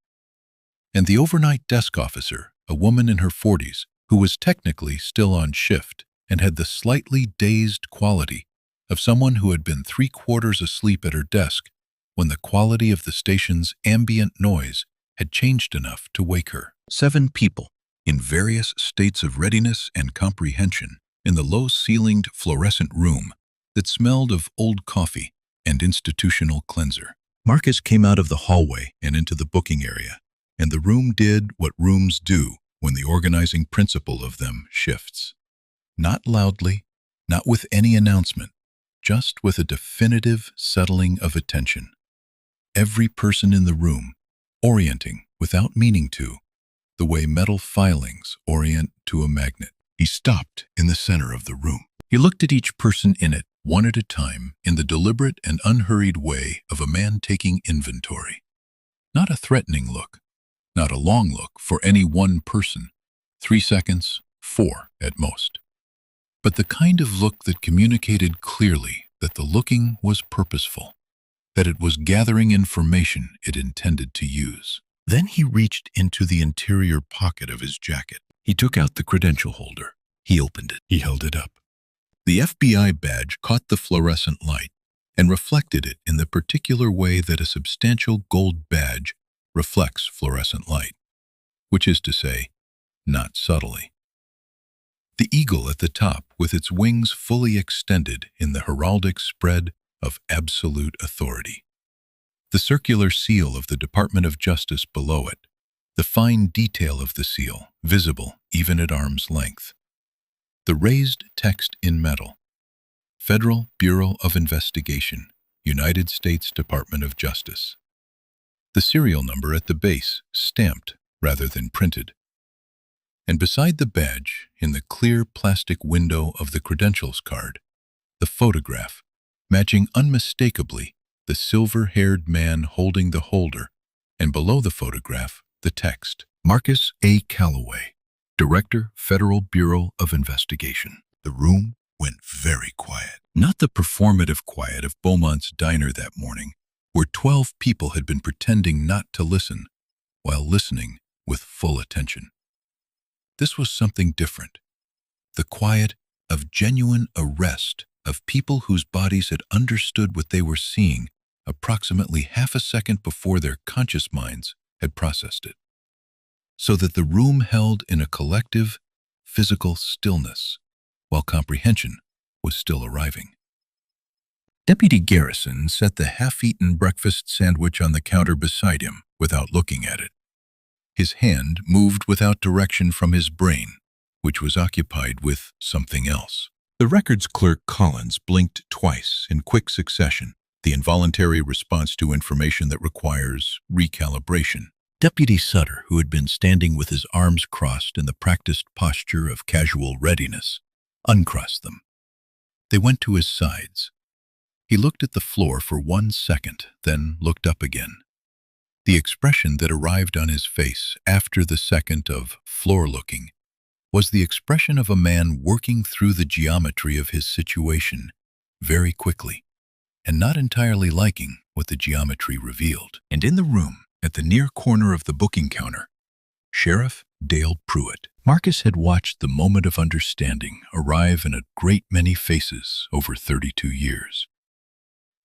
S1: And the overnight desk officer, a woman in her 40s, who was technically still on shift and had the slightly dazed quality of someone who had been 3/4 asleep at her desk when the quality of the station's ambient noise had changed enough to wake her. 7 people, in various states of readiness and comprehension, in the low-ceilinged fluorescent room that smelled of old coffee and institutional cleanser. Marcus came out of the hallway and into the booking area, and the room did what rooms do when the organizing principle of them shifts. Not loudly, not with any announcement, just with a definitive settling of attention. Every person in the room orienting without meaning to, the way metal filings orient to a magnet. He stopped in the center of the room. He looked at each person in it, one at a time, in the deliberate and unhurried way of a man taking inventory. Not a threatening look, not a long look for any one person, 3 seconds, 4 at most. But the kind of look that communicated clearly that the looking was purposeful, that it was gathering information it intended to use. Then he reached into the interior pocket of his jacket. He took out the credential holder. He opened it. He held it up. The FBI badge caught the fluorescent light and reflected it in the particular way that a substantial gold badge reflects fluorescent light, which is to say, not subtly. The eagle at the top, with its wings fully extended in the heraldic spread of absolute authority. The circular seal of the Department of Justice below it, the fine detail of the seal, visible even at arm's length. The raised text in metal, Federal Bureau of Investigation, United States Department of Justice. The serial number at the base, stamped rather than printed. And beside the badge, in the clear plastic window of the credentials card, the photograph, matching unmistakably the silver-haired man holding the holder, and below the photograph, the text, Marcus A. Calloway, Director, Federal Bureau of Investigation. The room went very quiet. Not the performative quiet of Beaumont's diner that morning, where 12 people had been pretending not to listen, while listening with full attention. This was something different. The quiet of genuine arrest of people whose bodies had understood what they were seeing approximately half a second before their conscious minds had processed it, so that the room held in a collective, physical stillness, while comprehension was still arriving. Deputy Garrison set the half-eaten breakfast sandwich on the counter beside him without looking at it. His hand moved without direction from his brain, which was occupied with something else. The records clerk Collins blinked twice in quick succession, the involuntary response to information that requires recalibration. Deputy Sutter, who had been standing with his arms crossed in the practiced posture of casual readiness, uncrossed them. They went to his sides. He looked at the floor for 1 second, then looked up again. The expression that arrived on his face after the second of floor-looking was the expression of a man working through the geometry of his situation very quickly, and not entirely liking what the geometry revealed. And in the room, at the near corner of the booking counter, Sheriff Dale Pruitt. Marcus had watched the moment of understanding arrive in a great many faces over 32 years.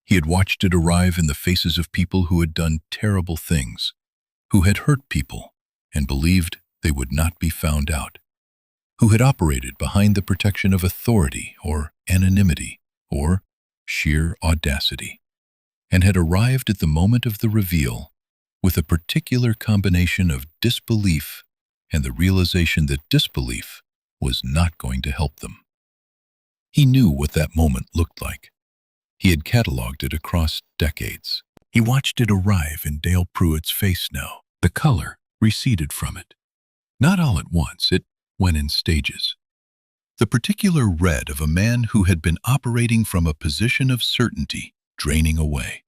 S1: He had watched it arrive in the faces of people who had done terrible things, who had hurt people and believed they would not be found out, who had operated behind the protection of authority or anonymity or sheer audacity, and had arrived at the moment of the reveal with a particular combination of disbelief and the realization that disbelief was not going to help them. He knew what that moment looked like. He had cataloged it across decades. He watched it arrive in Dale Pruitt's face now. The color receded from it. Not all at once, it went in stages. The particular red of a man who had been operating from a position of certainty draining away.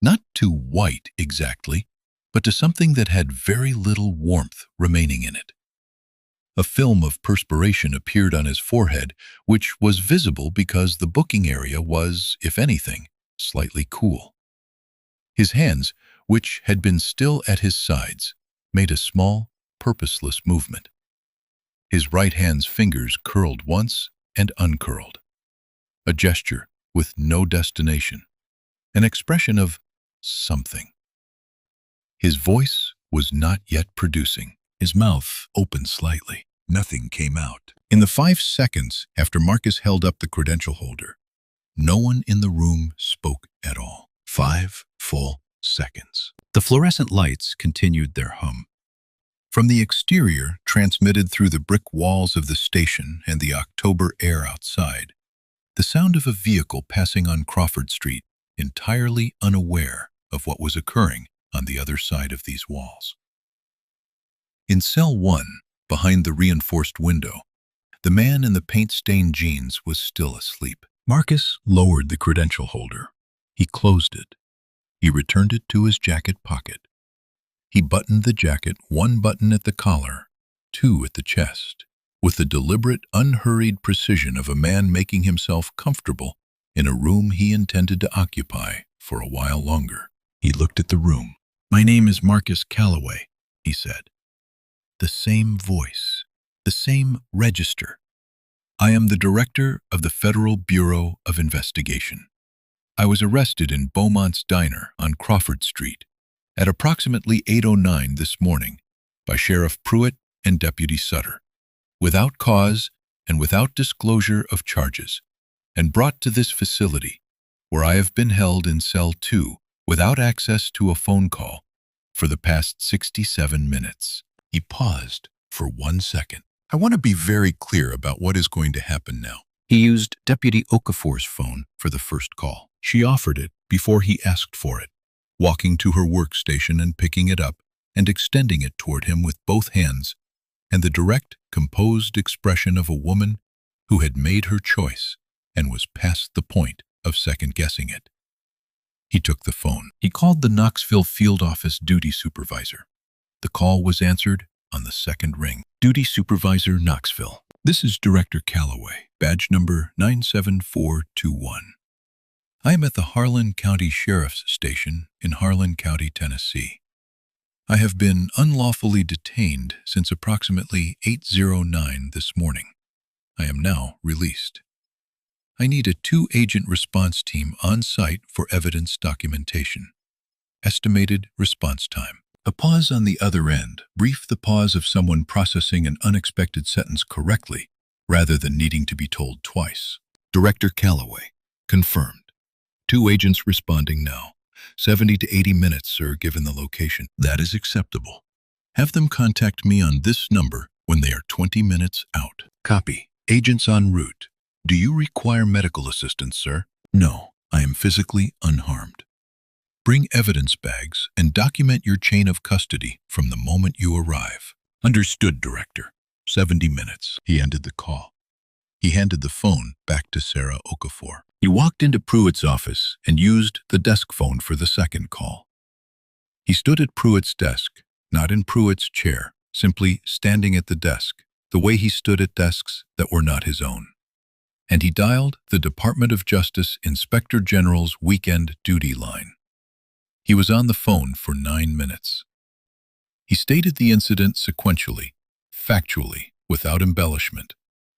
S1: Not to white exactly, but to something that had very little warmth remaining in it. A film of perspiration appeared on his forehead, which was visible because the booking area was, if anything, slightly cool. His hands, which had been still at his sides, made a small, purposeless movement. His right hand's fingers curled once and uncurled. A gesture with no destination, an expression of something. His voice was not yet producing. His mouth opened slightly. Nothing came out. In the 5 seconds after Marcus held up the credential holder, no one in the room spoke at all. 5 full seconds. The fluorescent lights continued their hum. From the exterior, transmitted through the brick walls of the station and the October air outside, the sound of a vehicle passing on Crawford Street, entirely unaware of what was occurring on the other side of these walls. In cell 1, behind the reinforced window, the man in the paint-stained jeans was still asleep. Marcus lowered the credential holder. He closed it. He returned it to his jacket pocket. He buttoned the jacket, 1 button at the collar, 2 at the chest, with the deliberate, unhurried precision of a man making himself comfortable in a room he intended to occupy for a while longer. He looked at the room. "My name is Marcus Calloway," he said. The same voice, the same register. "I am the director of the Federal Bureau of Investigation. I was arrested in Beaumont's Diner on Crawford Street at approximately 8:09 this morning by Sheriff Pruitt and Deputy Sutter, without cause and without disclosure of charges, and brought to this facility, where I have been held in cell 2 without access to a phone call for the past 67 minutes. He paused for 1 second. "I want to be very clear about what is going to happen now." He used Deputy Okafor's phone for the first call. She offered it before he asked for it, walking to her workstation and picking it up and extending it toward him with both hands, and the direct, composed expression of a woman who had made her choice and was past the point of second-guessing it. He took the phone. He called the Knoxville field office duty supervisor. The call was answered on the second ring. "Duty Supervisor, Knoxville. This is Director Calloway, badge number 97421. I am at the Harlan County Sheriff's Station in Harlan County, Tennessee. I have been unlawfully detained since approximately 8:09 this morning. I am now released. I need a 2-agent response team on site for evidence documentation. Estimated response time." A pause on the other end, brief the pause of someone processing an unexpected sentence correctly, rather than needing to be told twice. "Director Calloway, confirmed. 2 agents responding now. 70 to 80 minutes, sir, given the location." "That is acceptable. Have them contact me on this number when they are 20 minutes out." "Copy. Agents en route. Do you require medical assistance, sir?" "No, I am physically unharmed. Bring evidence bags and document your chain of custody from the moment you arrive." "Understood, Director. 70 minutes. He ended the call. He handed the phone back to Sarah Okafor. He walked into Pruitt's office and used the desk phone for the second call. He stood at Pruitt's desk, not in Pruitt's chair, simply standing at the desk, the way he stood at desks that were not his own. And he dialed the Department of Justice Inspector General's weekend duty line. He was on the phone for 9 minutes. He stated the incident sequentially, factually, without embellishment.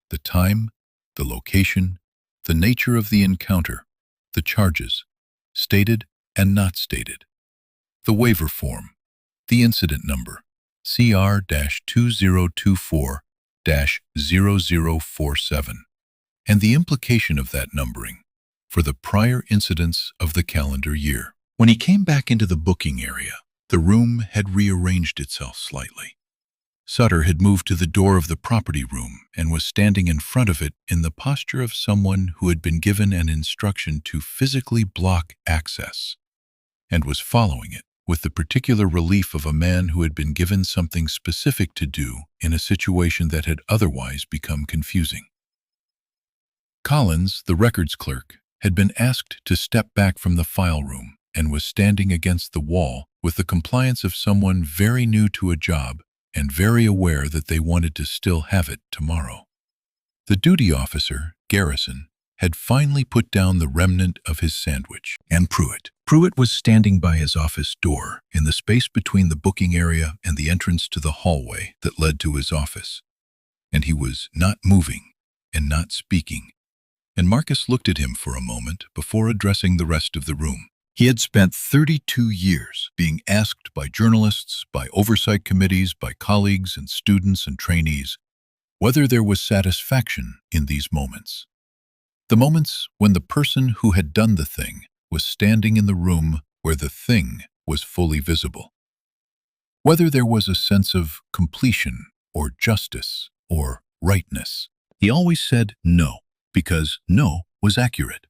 S1: The time, the location, the nature of the encounter, the charges, stated and not stated. The waiver form, the incident number, CR-2024-0047, and the implication of that numbering for the prior incidents of the calendar year. When he came back into the booking area, the room had rearranged itself slightly. Sutter had moved to the door of the property room and was standing in front of it in the posture of someone who had been given an instruction to physically block access, and was following it with the particular relief of a man who had been given something specific to do in a situation that had otherwise become confusing. Collins, the records clerk, had been asked to step back from the file room and was standing against the wall with the compliance of someone very new to a job and very aware that they wanted to still have it tomorrow. The duty officer, Garrison, had finally put down the remnant of his sandwich, and Pruitt was standing by his office door in the space between the booking area and the entrance to the hallway that led to his office. And he was not moving and not speaking, and Marcus looked at him for a moment before addressing the rest of the room. He had spent 32 years being asked by journalists, by oversight committees, by colleagues and students and trainees, whether there was satisfaction in these moments. The moments when the person who had done the thing was standing in the room where the thing was fully visible. Whether there was a sense of completion or justice or rightness. He always said no, because no was accurate.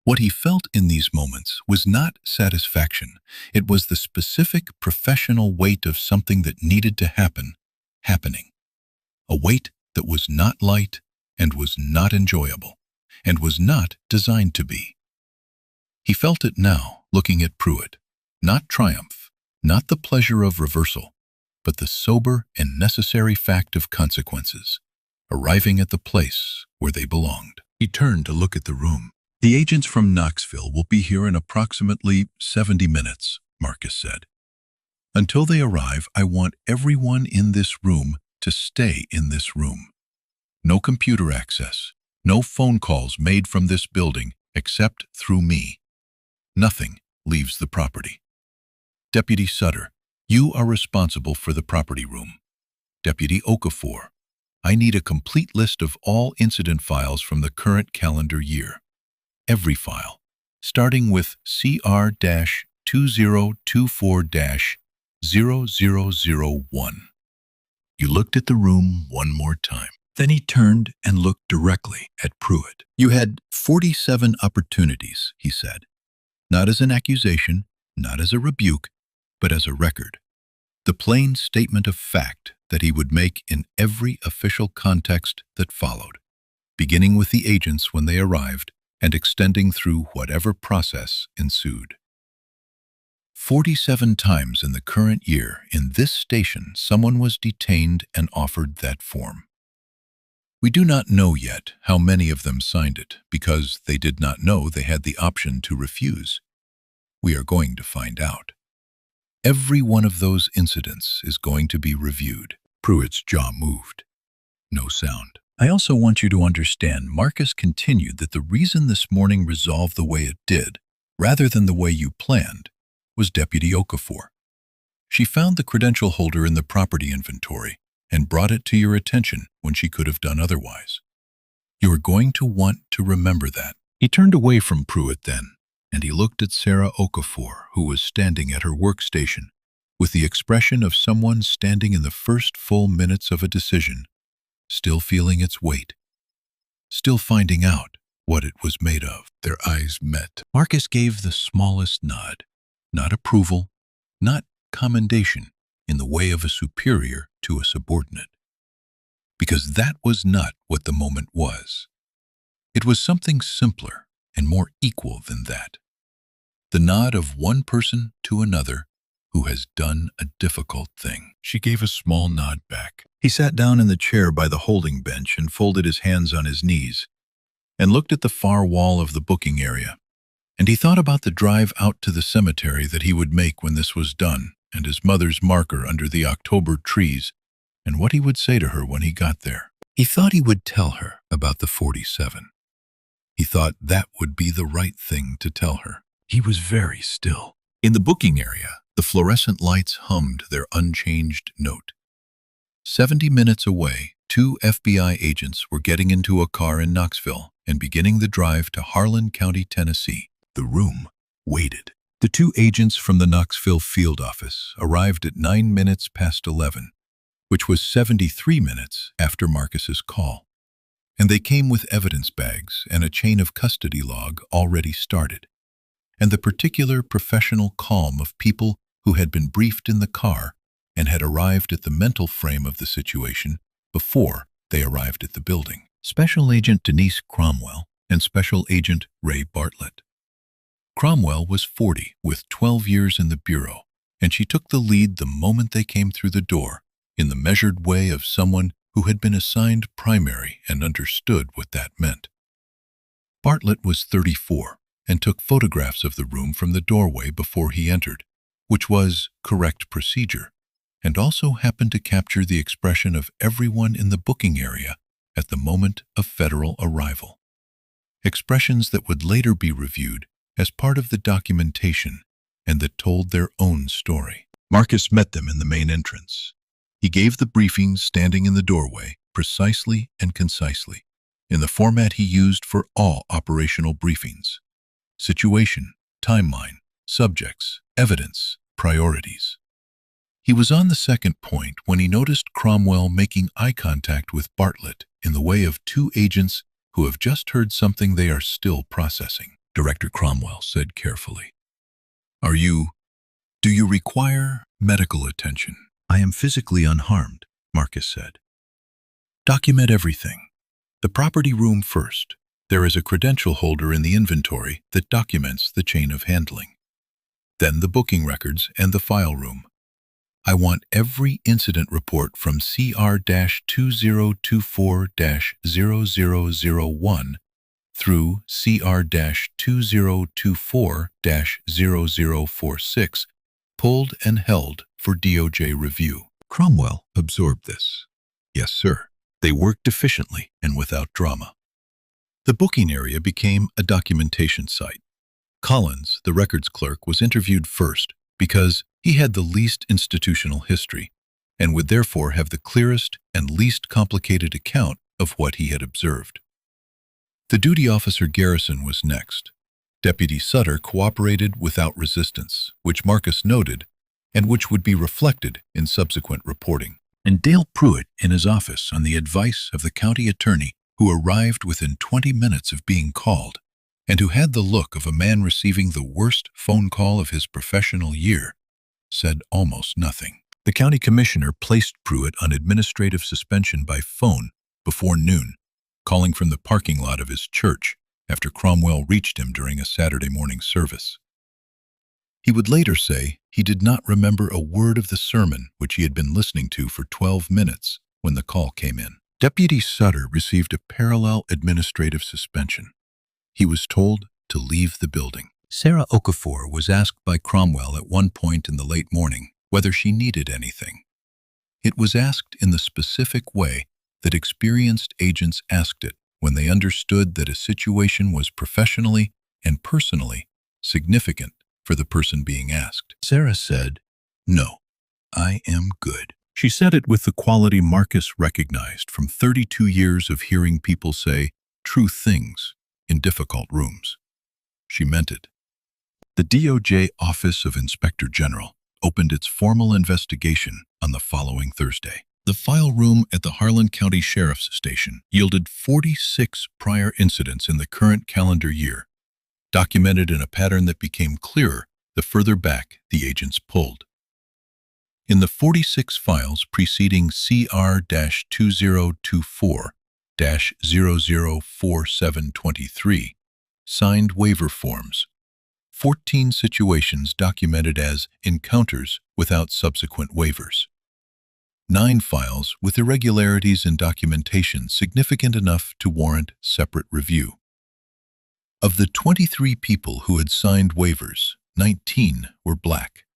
S1: What he felt in these moments was not satisfaction. It was the specific professional weight of something that needed to happen, happening. A weight that was not light and was not enjoyable, and was not designed to be. He felt it now, looking at Pruitt. Not triumph, not the pleasure of reversal, but the sober and necessary fact of consequences, arriving at the place where they belonged. He turned to look at the room. "The agents from Knoxville will be here in approximately 70 minutes, Marcus said. Until they arrive, I want everyone in this room to stay in this room. No computer access, no phone calls made from this building except through me. Nothing leaves the property. Deputy Sutter, you are responsible for the property room. Deputy Okafor, I need a complete list of all incident files from the current calendar year. Every file, starting with CR-2024-0001. You looked at the room one more time. Then he turned and looked directly at Pruitt. You had 47 opportunities, he said. Not as an accusation, not as a rebuke, but as a record. The plain statement of fact that he would make in every official context that followed, beginning with the agents when they arrived and extending through whatever process ensued. 47 times in the current year in this station someone was detained and offered that form. We do not know yet how many of them signed it because they did not know they had the option to refuse. We are going to find out. Every one of those incidents is going to be reviewed. Pruitt's jaw moved. No sound. I also want you to understand, Marcus continued, that the reason this morning resolved the way it did, rather than the way you planned, was Deputy Okafor. She found the credential holder in the property inventory and brought it to your attention when she could have done otherwise. You are going to want to remember that. He turned away from Pruitt then, and he looked at Sarah Okafor, who was standing at her workstation, with the expression of someone standing in the first full minutes of a decision, still feeling its weight, still finding out what it was made of. Their eyes met. Marcus gave the smallest nod, not approval, not commendation in the way of a superior to a subordinate, because that was not what the moment was. It was something simpler and more equal than that. The nod of one person to another who has done a difficult thing. She gave a small nod back. He sat down in the chair by the holding bench and folded his hands on his knees and looked at the far wall of the booking area. And he thought about the drive out to the cemetery that he would make when this was done, and his mother's marker under the October trees, and what he would say to her when he got there. He thought he would tell her about the 47. He thought that would be the right thing to tell her. He was very still. In the booking area, the fluorescent lights hummed their unchanged note. 70 minutes away, 2 FBI agents were getting into a car in Knoxville and beginning the drive to Harlan County, Tennessee. The room waited. The 2 agents from the Knoxville field office arrived at 9 minutes past 11, which was 73 minutes after Marcus's call. And they came with evidence bags and a chain of custody log already started, and the particular professional calm of people who had been briefed in the car and had arrived at the mental frame of the situation before they arrived at the building. Special Agent Denise Cromwell and Special Agent Ray Bartlett. Cromwell was 40 with 12 years in the Bureau, and she took the lead the moment they came through the door, in the measured way of someone who had been assigned primary and understood what that meant. Bartlett was 34 and took photographs of the room from the doorway before he entered, which was correct procedure, and also happened to capture the expression of everyone in the booking area at the moment of federal arrival. Expressions that would later be reviewed as part of the documentation and that told their own story. Marcus met them in the main entrance. He gave the briefings standing in the doorway precisely and concisely, in the format he used for all operational briefings: situation, timeline, subjects, evidence, priorities. He was on the second point when he noticed Cromwell making eye contact with Bartlett in the way of two agents who have just heard something they are still processing. Director Cromwell said carefully, Do you require medical attention? I am physically unharmed, Marcus said. Document everything. The property room first. There is a credential holder in the inventory that documents the chain of handling. Then the booking records and the file room. I want every incident report from CR-2024-0001 through CR-2024-0046 pulled and held for DOJ review. Cromwell absorbed this. Yes, sir. They worked efficiently and without drama. The booking area became a documentation site. Collins, the records clerk, was interviewed first because he had the least institutional history and would therefore have the clearest and least complicated account of what he had observed. The duty officer Garrison was next. Deputy Sutter cooperated without resistance, which Marcus noted, and which would be reflected in subsequent reporting. And Dale Pruitt in his office on the advice of the county attorney, who arrived within 20 minutes of being called, and who had the look of a man receiving the worst phone call of his professional year, said almost nothing. The county commissioner placed Pruitt on administrative suspension by phone before noon, calling from the parking lot of his church after Cromwell reached him during a Saturday morning service. He would later say he did not remember a word of the sermon which he had been listening to for 12 minutes when the call came in. Deputy Sutter received a parallel administrative suspension. He was told to leave the building. Sarah Okafor was asked by Cromwell at one point in the late morning whether she needed anything. It was asked in the specific way that experienced agents asked it when they understood that a situation was professionally and personally significant for the person being asked. Sarah said, "No, I am good." She said it with the quality Marcus recognized from 32 years of hearing people say true things in difficult rooms. She meant it. The DOJ Office of Inspector General opened its formal investigation on the following Thursday. The file room at the Harlan County Sheriff's Station yielded 46 prior incidents in the current calendar year, documented in a pattern that became clearer the further back the agents pulled. In the 46 files preceding CR-2024-004723, signed waiver forms, 14 situations documented as encounters without subsequent waivers. 9 files with irregularities in documentation significant enough to warrant separate review. Of the 23 people who had signed waivers, 19 were Black.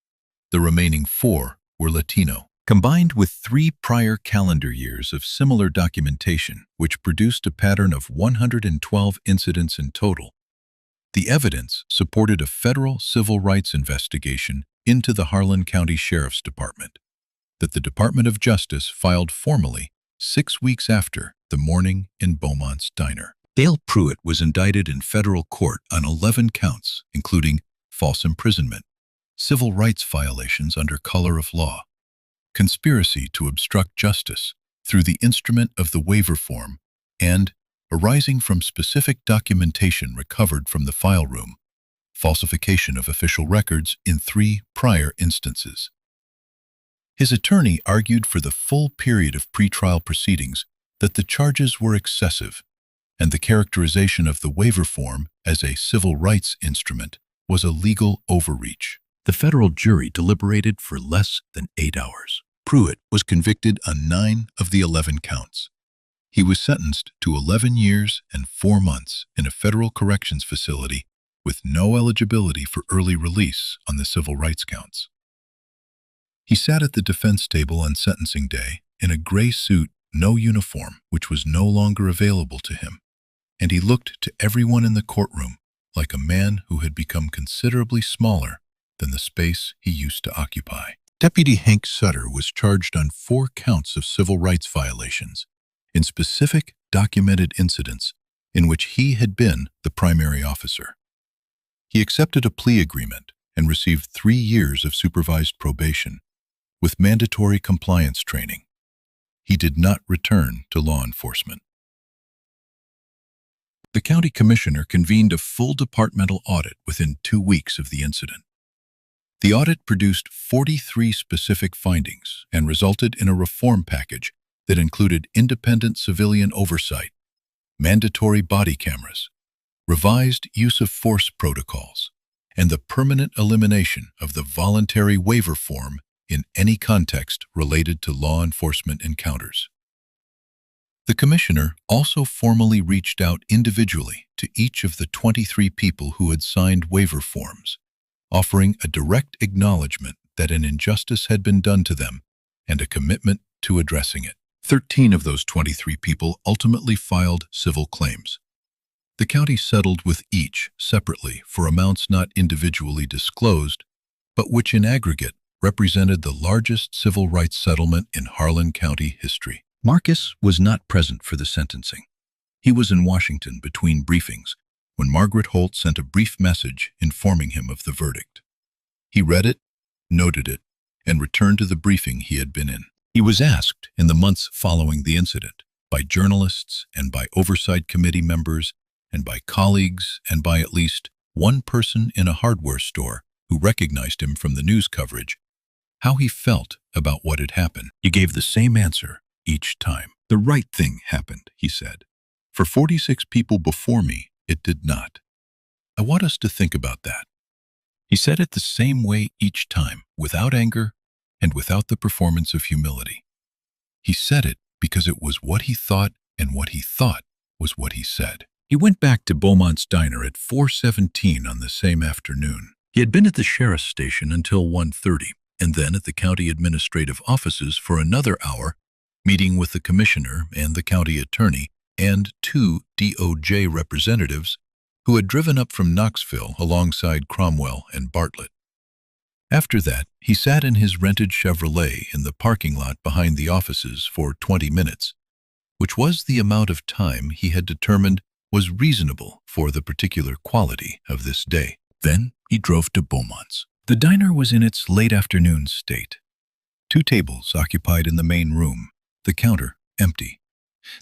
S1: The remaining 4 were Latino. Combined with 3 prior calendar years of similar documentation, which produced a pattern of 112 incidents in total, the evidence supported a federal civil rights investigation into the Harlan County Sheriff's Department that the Department of Justice filed formally 6 weeks after the morning in Beaumont's diner. Dale Pruitt was indicted in federal court on 11 counts, including false imprisonment, civil rights violations under color of law, conspiracy to obstruct justice through the instrument of the waiver form, and, arising from specific documentation recovered from the file room, falsification of official records in 3 prior instances. His attorney argued for the full period of pretrial proceedings that the charges were excessive, and the characterization of the waiver form as a civil rights instrument was a legal overreach. The federal jury deliberated for less than 8 hours. Pruitt was convicted on 9 of the 11 counts. He was sentenced to 11 years and 4 months in a federal corrections facility with no eligibility for early release on the civil rights counts. He sat at the defense table on sentencing day in a gray suit, no uniform, which was no longer available to him, and he looked to everyone in the courtroom like a man who had become considerably smaller than the space he used to occupy. Deputy Hank Sutter was charged on 4 counts of civil rights violations in specific documented incidents in which he had been the primary officer. He accepted a plea agreement and received 3 years of supervised probation with mandatory compliance training. He did not return to law enforcement. The county commissioner convened a full departmental audit within 2 weeks of the incident. The audit produced 43 specific findings and resulted in a reform package that included independent civilian oversight, mandatory body cameras, revised use of force protocols, and the permanent elimination of the voluntary waiver form in any context related to law enforcement encounters. The commissioner also formally reached out individually to each of the 23 people who had signed waiver forms, offering a direct acknowledgement that an injustice had been done to them and a commitment to addressing it. 13 of those 23 people ultimately filed civil claims. The county settled with each separately for amounts not individually disclosed, but which in aggregate represented the largest civil rights settlement in Harlan County history. Marcus was not present for the sentencing. He was in Washington between briefings when Margaret Holt sent a brief message informing him of the verdict. He read it, noted it, and returned to the briefing he had been in. He was asked in the months following the incident by journalists and by oversight committee members and by colleagues and by at least one person in a hardware store who recognized him from the news coverage how he felt about what had happened. He gave the same answer each time. The right thing happened, he said. For 46 people before me, it did not. I want us to think about that. He said it the same way each time, without anger and without the performance of humility. He said it because it was what he thought, and what he thought was what he said. He went back to Beaumont's diner at 4:17 on the same afternoon. He had been at the sheriff's station until 1:30, and then at the county administrative offices for another hour, meeting with the commissioner and the county attorney and 2 DOJ representatives who had driven up from Knoxville alongside Cromwell and Bartlett. After that, he sat in his rented Chevrolet in the parking lot behind the offices for 20 minutes, which was the amount of time he had determined was reasonable for the particular quality of this day. Then he drove to Beaumont's. The diner was in its late afternoon state. 2 tables occupied in the main room, the counter empty.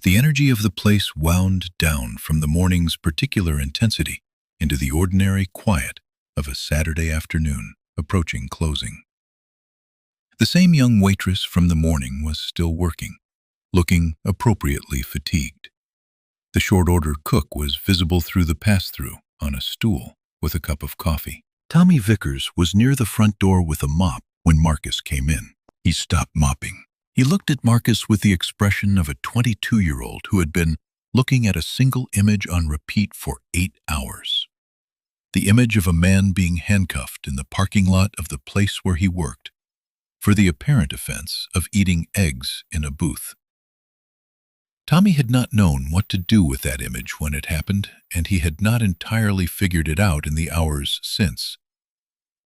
S1: The energy of the place wound down from the morning's particular intensity into the ordinary quiet of a Saturday afternoon approaching closing. The same young waitress from the morning was still working, looking appropriately fatigued. The short-order cook was visible through the pass-through on a stool with a cup of coffee. Tommy Vickers was near the front door with a mop when Marcus came in. He stopped mopping. He looked at Marcus with the expression of a 22-year-old who had been looking at a single image on repeat for 8 hours. The image of a man being handcuffed in the parking lot of the place where he worked for the apparent offense of eating eggs in a booth. Tommy had not known what to do with that image when it happened, and he had not entirely figured it out in the hours since.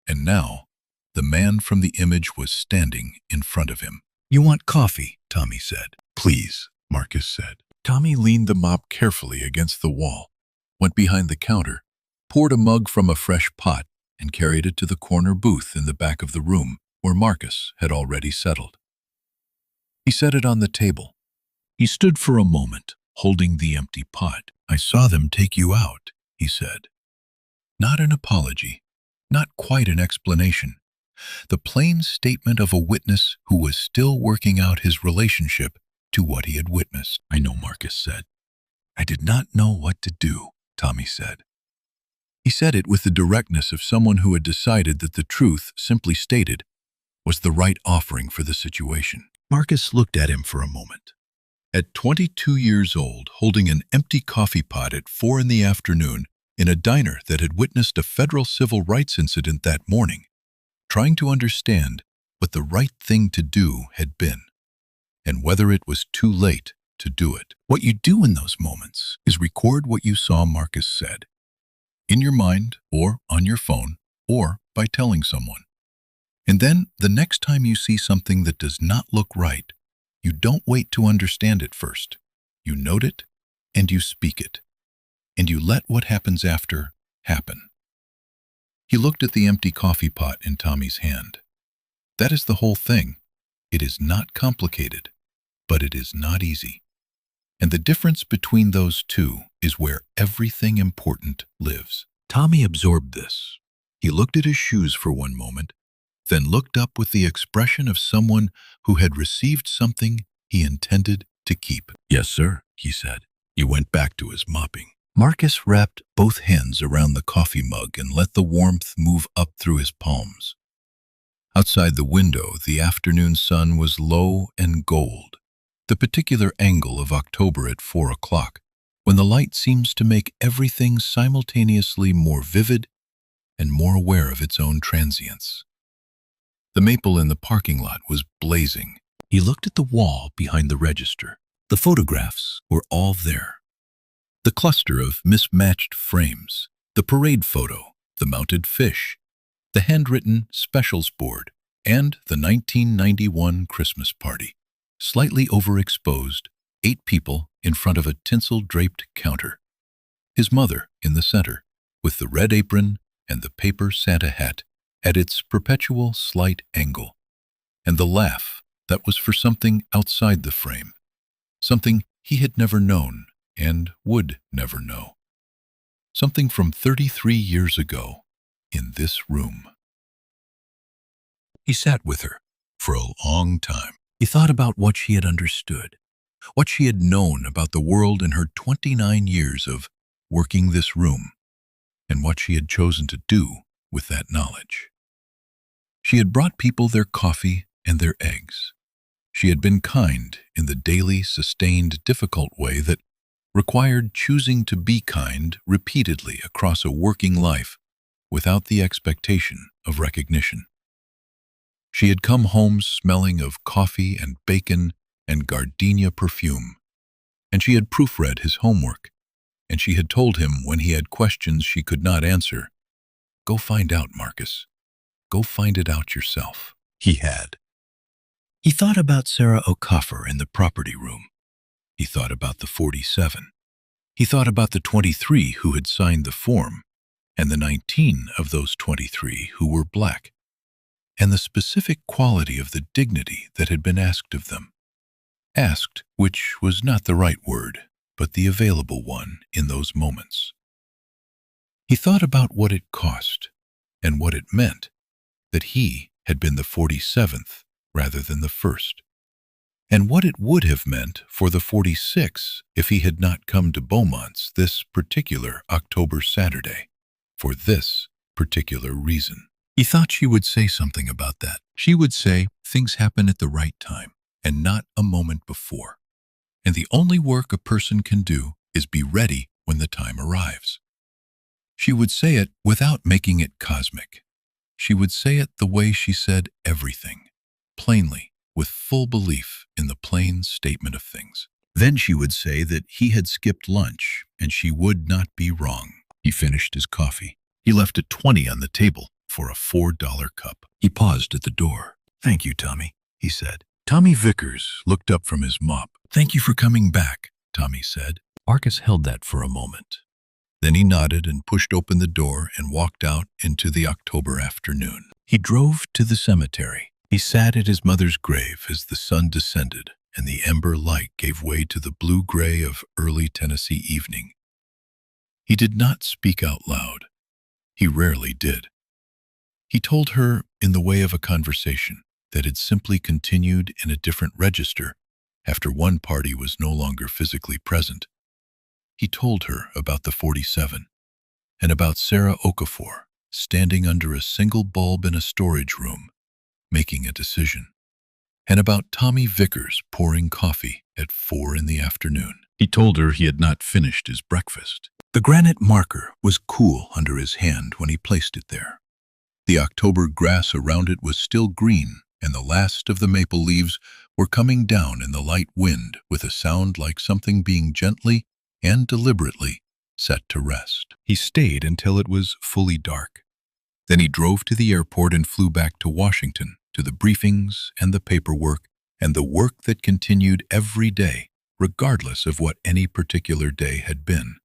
S1: And now, the man from the image was standing in front of him. "You want coffee?" Tommy said. "Please," Marcus said. Tommy leaned the mop carefully against the wall, went behind the counter, poured a mug from a fresh pot, and carried it to the corner booth in the back of the room where Marcus had already settled. He set it on the table. He stood for a moment, holding the empty pot. "I saw them take you out," he said. Not an apology, not quite an explanation. The plain statement of a witness who was still working out his relationship to what he had witnessed. "I know," Marcus said. "I did not know what to do," Tommy said. He said it with the directness of someone who had decided that the truth, simply stated, was the right offering for the situation. Marcus looked at him for a moment. At 22 years old, holding an empty coffee pot at 4 in the afternoon in a diner that had witnessed a federal civil rights incident that morning, trying to understand what the right thing to do had been, and whether it was too late to do it. What you do in those moments is record what you saw, Marcus said, in your mind or on your phone or by telling someone. And then the next time you see something that does not look right, you don't wait to understand it first. You note it and you speak it. And you let what happens after happen. He looked at the empty coffee pot in Tommy's hand. That is the whole thing. It is not complicated, but it is not easy. And the difference between those two is where everything important lives. Tommy absorbed this. He looked at his shoes for one moment, then looked up with the expression of someone who had received something he intended to keep. "Yes, sir," he said. He went back to his mopping. Marcus wrapped both hands around the coffee mug and let the warmth move up through his palms. Outside the window, the afternoon sun was low and gold, the particular angle of October at 4 o'clock, when the light seems to make everything simultaneously more vivid and more aware of its own transience. The maple in the parking lot was blazing. He looked at the wall behind the register. The photographs were all there. The cluster of mismatched frames, the parade photo, the mounted fish, the handwritten specials board, and the 1991 Christmas party. Slightly overexposed, 8 people in front of a tinsel-draped counter. His mother in the center, with the red apron and the paper Santa hat at its perpetual slight angle, and the laugh that was for something outside the frame, something he had never known and would never know. Something from 33 years ago in this room. He sat with her for a long time. He thought about what she had understood, what she had known about the world in her 29 years of working this room, and what she had chosen to do with that knowledge. She had brought people their coffee and their eggs. She had been kind in the daily, sustained, difficult way that required choosing to be kind repeatedly across a working life without the expectation of recognition. She had come home smelling of coffee and bacon and gardenia perfume, and she had proofread his homework, and she had told him when he had questions she could not answer, "Go find out, Marcus. Go find it out yourself." He had. He thought about Sarah O'Coffer in the property room. He thought about the 47. He thought about the 23 who had signed the form, and the 19 of those 23 who were black, and the specific quality of the dignity that had been asked of them. Asked, which was not the right word, but the available one in those moments. He thought about what it cost, and what it meant that he had been the 47th rather than the first, and what it would have meant for the 46 if he had not come to Beaumont's this particular October Saturday, for this particular reason. He thought she would say something about that. She would say things happen at the right time and not a moment before. And the only work a person can do is be ready when the time arrives. She would say it without making it cosmic. She would say it the way she said everything, plainly, with full belief in the plain statement of things. Then she would say that he had skipped lunch, and she would not be wrong. He finished his coffee. He left a 20 on the table for a $4 cup. He paused at the door. "Thank you, Tommy," he said. Tommy Vickers looked up from his mop. "Thank you for coming back," Tommy said. Marcus held that for a moment. Then he nodded and pushed open the door and walked out into the October afternoon. He drove to the cemetery. He sat at his mother's grave as the sun descended and the ember light gave way to the blue-gray of early Tennessee evening. He did not speak out loud. He rarely did. He told her, in the way of a conversation that had simply continued in a different register after one party was no longer physically present. He told her about the 47 and about Sarah Okafor standing under a single bulb in a storage room, making a decision, and about Tommy Vickers pouring coffee at 4 in the afternoon. He told her he had not finished his breakfast. The granite marker was cool under his hand when he placed it there. The October grass around it was still green, and the last of the maple leaves were coming down in the light wind with a sound like something being gently and deliberately set to rest. He stayed until it was fully dark. Then he drove to the airport and flew back to Washington, to the briefings and the paperwork and the work that continued every day, regardless of what any particular day had been.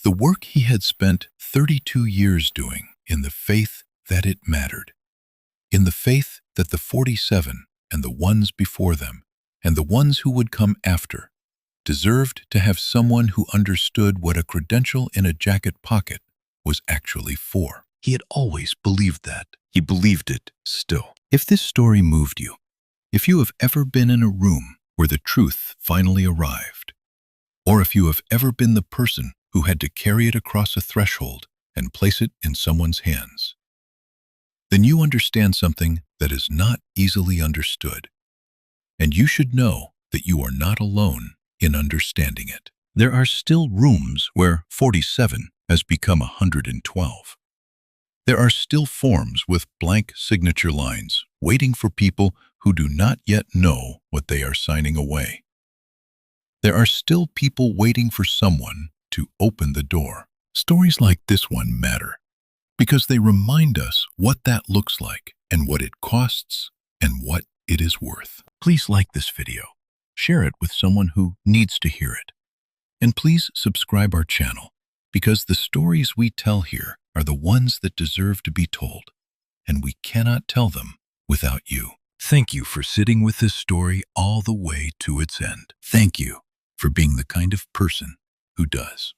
S1: The work he had spent 32 years doing in the faith that it mattered, in the faith that the 47 and the ones before them and the ones who would come after deserved to have someone who understood what a credential in a jacket pocket was actually for. He had always believed that. He believed it still. If this story moved you, if you have ever been in a room where the truth finally arrived, or if you have ever been the person who had to carry it across a threshold and place it in someone's hands, then you understand something that is not easily understood, and you should know that you are not alone in understanding it. There are still rooms where 47 has become 112. There are still forms with blank signature lines waiting for people who do not yet know what they are signing away. There are still people waiting for someone to open the door. Stories like this one matter because they remind us what that looks like and what it costs and what it is worth. Please like this video, share it with someone who needs to hear it, and please subscribe our channel because the stories we tell here are the ones that deserve to be told, and we cannot tell them without you. Thank you for sitting with this story all the way to its end. Thank you for being the kind of person who does.